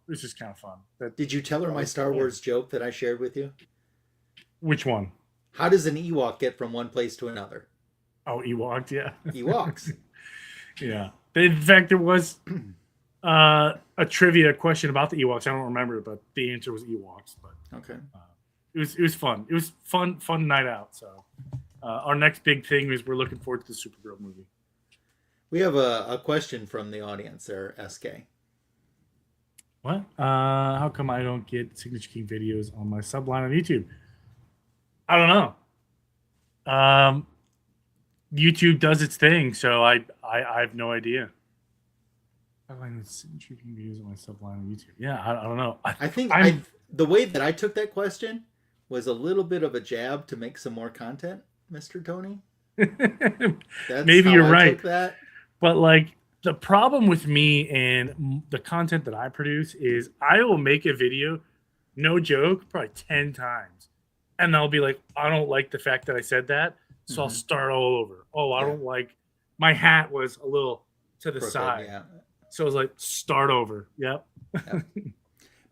it was just kind of fun. Did you tell her my Star Wars joke that I shared with you? Which one? How does an Ewok get from one place to another? Oh, Ewoks, yeah. Ewoks. Yeah. In fact, there was a trivia question about the Ewoks. I don't remember, but the answer was Ewoks. But okay. It was fun. It was fun night out. So our next big thing is we're looking forward to the Supergirl movie. We have a question from the audience there, SK. What? How come I don't get Signature King videos on my subline on YouTube? I don't know. YouTube does its thing, so I have no idea. Signature King videos on my subline on YouTube. Yeah, I don't know. I think the way that I took that question was a little bit of a jab to make some more content, Mr. Tony. Maybe you're right. Took that. But like, the problem with me and the content that I produce is I will make a video, no joke, probably 10 times. And I'll be like, I don't like the fact that I said that. So I'll start all over. Oh, I don't like, my hat was a little to the side. Yeah. So I was like, start over. Yep.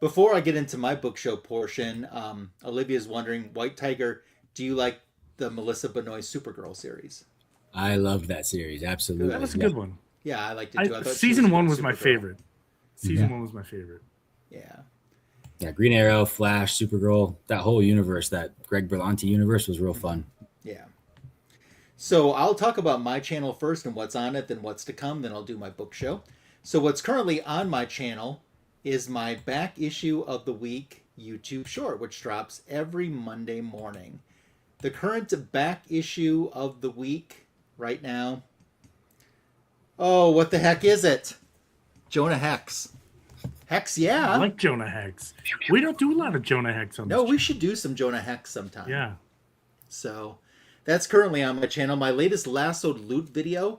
Before I get into my book show portion, Olivia's wondering, White Tiger, do you like the Melissa Benoist Supergirl series? I loved that series. Absolutely. That was a good one. Yeah, I liked it too. Season 1 was my favorite. Season 1 was my favorite. Yeah. Yeah, Green Arrow, Flash, Supergirl, that whole universe, that Greg Berlanti universe was real fun. Yeah. So I'll talk about my channel first and what's on it, then what's to come, then I'll do my book show. So what's currently on my channel is my back issue of the week YouTube short, which drops every Monday morning. The current back issue of the week right now. Oh, what the heck is it? Jonah Hex. Hex, yeah. I like Jonah Hex. We don't do a lot of Jonah Hex on this channel. We should do some Jonah Hex sometime. Yeah. So that's currently on my channel. My latest lassoed loot video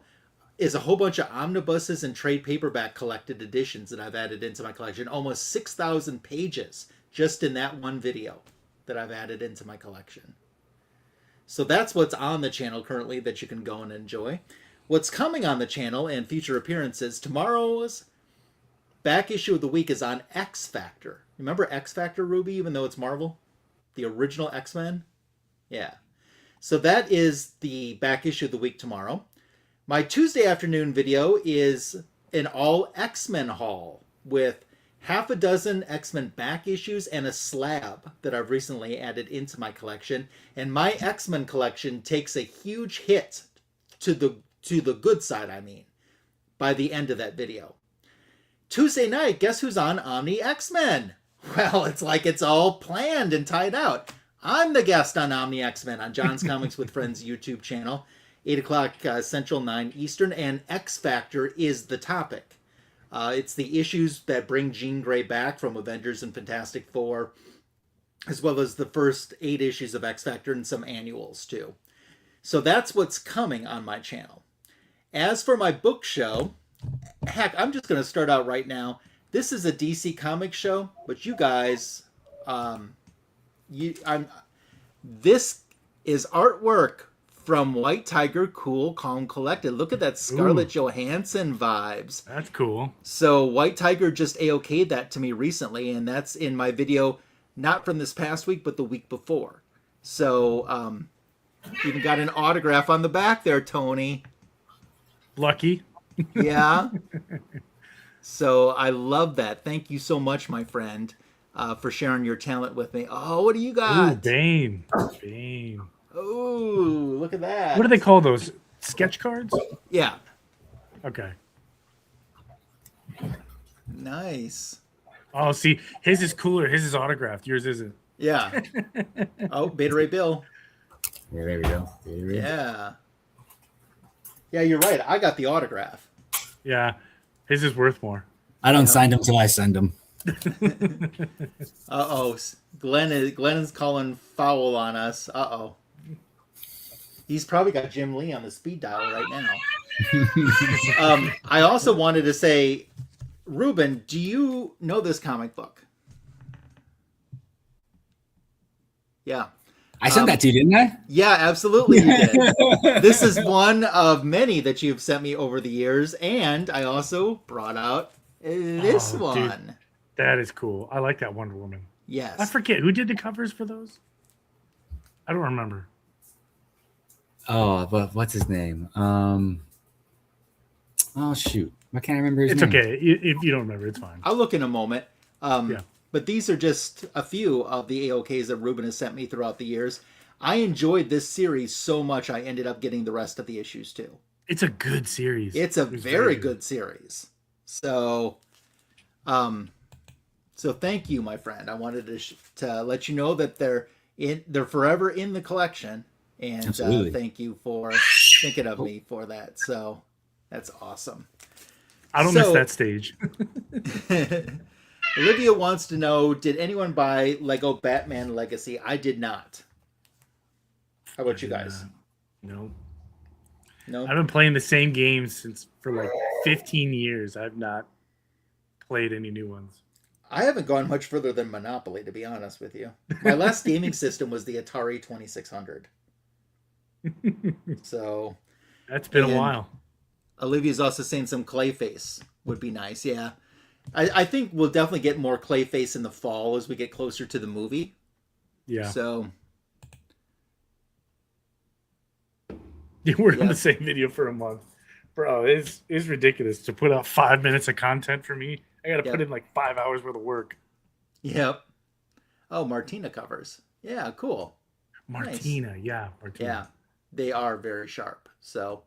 is a whole bunch of omnibuses and trade paperback collected editions that I've added into my collection. Almost 6,000 pages just in that one video that I've added into my collection. So that's what's on the channel currently that you can go and enjoy. What's coming on the channel and future appearances, tomorrow's back issue of the week is on X Factor. Remember X Factor, Ruby, even though it's Marvel? The original X-Men? Yeah. So that is the back issue of the week tomorrow. My Tuesday afternoon video is an all X-Men haul with half a dozen X-Men back issues and a slab that I've recently added into my collection. And my X-Men collection takes a huge hit to the good side, I mean, by the end of that video. Tuesday night, guess who's on Omni X-Men? Well, it's like it's all planned and tied out. I'm the guest on Omni X-Men on John's Comics with Friends YouTube channel, 8 o'clock Central, 9 Eastern, and X Factor is the topic. It's the issues that bring Jean Grey back from Avengers and Fantastic Four, as well as the first 8 issues of X Factor and some annuals too. So that's what's coming on my channel. As for my book show, heck, I'm just going to start out right now. This is a DC Comics show, but you guys, this is artwork from White Tiger, Cool, Calm, Collected. Look at that Scarlett Johansson vibes. That's cool. So White Tiger just AOK'd that to me recently, and that's in my video, not from this past week, but the week before. So even got an autograph on the back there, Tony. Lucky. Yeah. So I love that. Thank you so much, my friend, for sharing your talent with me. Oh, what do you got? Ooh, Bane. Bane. Ooh, look at that. What do they call those? Sketch cards? Yeah. Okay. Nice. Oh, see, his is cooler. His is autographed. Yours isn't. Yeah. Oh, Beta Ray Bill. Yeah, there we go. Yeah. Yeah, you're right. I got the autograph. Yeah. His is worth more. I don't sign them till I send them. Uh-oh. Glenn is calling foul on us. Uh-oh. He's probably got Jim Lee on the speed dial right now. I also wanted to say, Ruben, do you know this comic book? Yeah. I sent that to you, didn't I? Yeah, absolutely you did. This is one of many that you've sent me over the years, and I also brought out this one. Dude, that is cool. I like that Wonder Woman. Yes. I forget who did the covers for those. I don't remember. Oh, but what's his name? Oh shoot, why can't I remember his name? It's okay if you don't remember. It's fine. I'll look in a moment. Yeah. But these are just a few of the AOKs that Ruben has sent me throughout the years. I enjoyed this series so much, I ended up getting the rest of the issues too. It's a good series. It's a very good series. So, so thank you, my friend. I wanted to let you know that they're forever in the collection, and thank you for thinking of me for that. So that's awesome. I don't miss that stage. Olivia wants to know, did anyone buy Lego Batman Legacy? I did not. How about you guys? No. No. I've been playing the same games for like 15 years. I've not played any new ones. I haven't gone much further than Monopoly, to be honest with you. My last gaming system was the Atari 2600. So that's been a while. Olivia's also saying some Clayface would be nice. Yeah. I think we'll definitely get more Clayface in the fall as we get closer to the movie. Yeah. So we're on the same video for a month. Bro, it's ridiculous to put out 5 minutes of content for me. I got to put in like 5 hours worth of work. Yep. Oh, Martina covers. Yeah, cool. Martina, nice. Yeah. Martina. Yeah, they are very sharp. So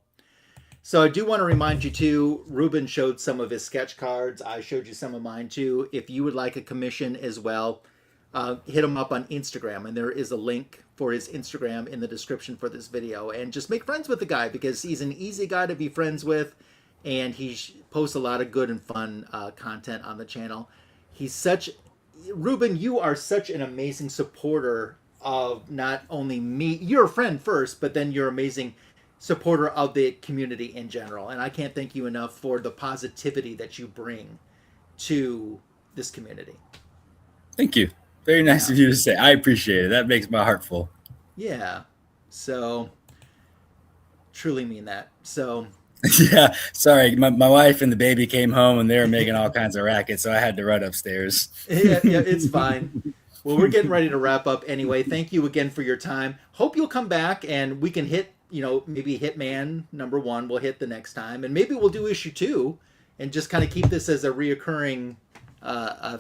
I do want to remind you too, Ruben showed some of his sketch cards. I showed you some of mine too. If you would like a commission as well, hit him up on Instagram, and there is a link for his Instagram in the description for this video. And just make friends with the guy, because he's an easy guy to be friends with, and he posts a lot of good and fun content on the channel. Ruben, you are such an amazing supporter of not only me, you're a friend first, but then you're amazing supporter of the community in general. And I can't thank you enough for the positivity that you bring to this community. Thank you. Very nice of you to say. I appreciate it. That makes my heart full. Yeah. So, truly mean that. So, yeah, sorry. My wife and the baby came home and they were making all kinds of racket, so I had to run upstairs. yeah, it's fine. Well, we're getting ready to wrap up anyway. Thank you again for your time. Hope you'll come back and we can hit, maybe Hitman #1 we'll hit the next time. And maybe we'll do issue 2 and just kind of keep this as a reoccurring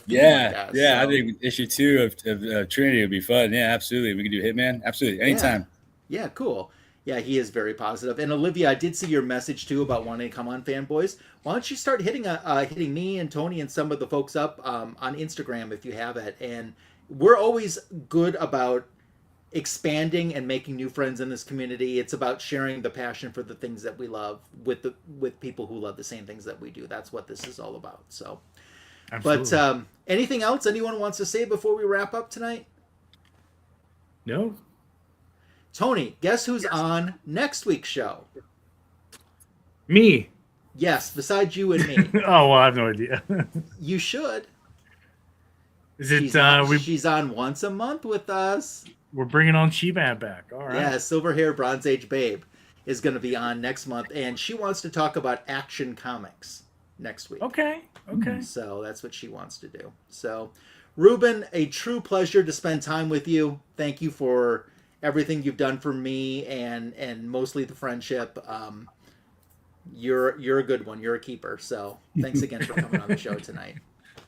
yeah, so. I think issue 2 of Trinity would be fun. Yeah, absolutely. We can do Hitman. Absolutely. Anytime. Yeah, cool. Yeah, he is very positive. And Olivia, I did see your message too about wanting to come on Fanboys. Why don't you start hitting me and Tony and some of the folks up on Instagram if you have it. And we're always good about expanding and making new friends in this community. It's about sharing the passion for the things that we love with people who love the same things that we do. That's what this is all about. So, absolutely. But anything else anyone wants to say before we wrap up tonight? No. Tony, guess who's on next week's show? Me. Yes, besides you and me. Oh, well, I have no idea. You should. Is it? She's on once a month with us. We're bringing on She-Man back. All right. Yeah, Silver Hair Bronze Age Babe is going to be on next month, and she wants to talk about Action Comics next week. Okay. So that's what she wants to do. So, Ruben, a true pleasure to spend time with you. Thank you for everything you've done for me and mostly the friendship. You're a good one. You're a keeper. So thanks again for coming on the show tonight.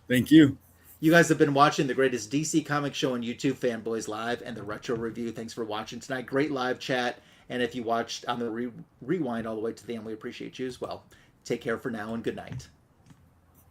Thank you. You guys have been watching the greatest DC comic show on YouTube, Fanboys Live, and the Retro Review. Thanks for watching tonight. Great live chat. And if you watched on the rewind all the way to the end, we appreciate you as well. Take care for now and good night.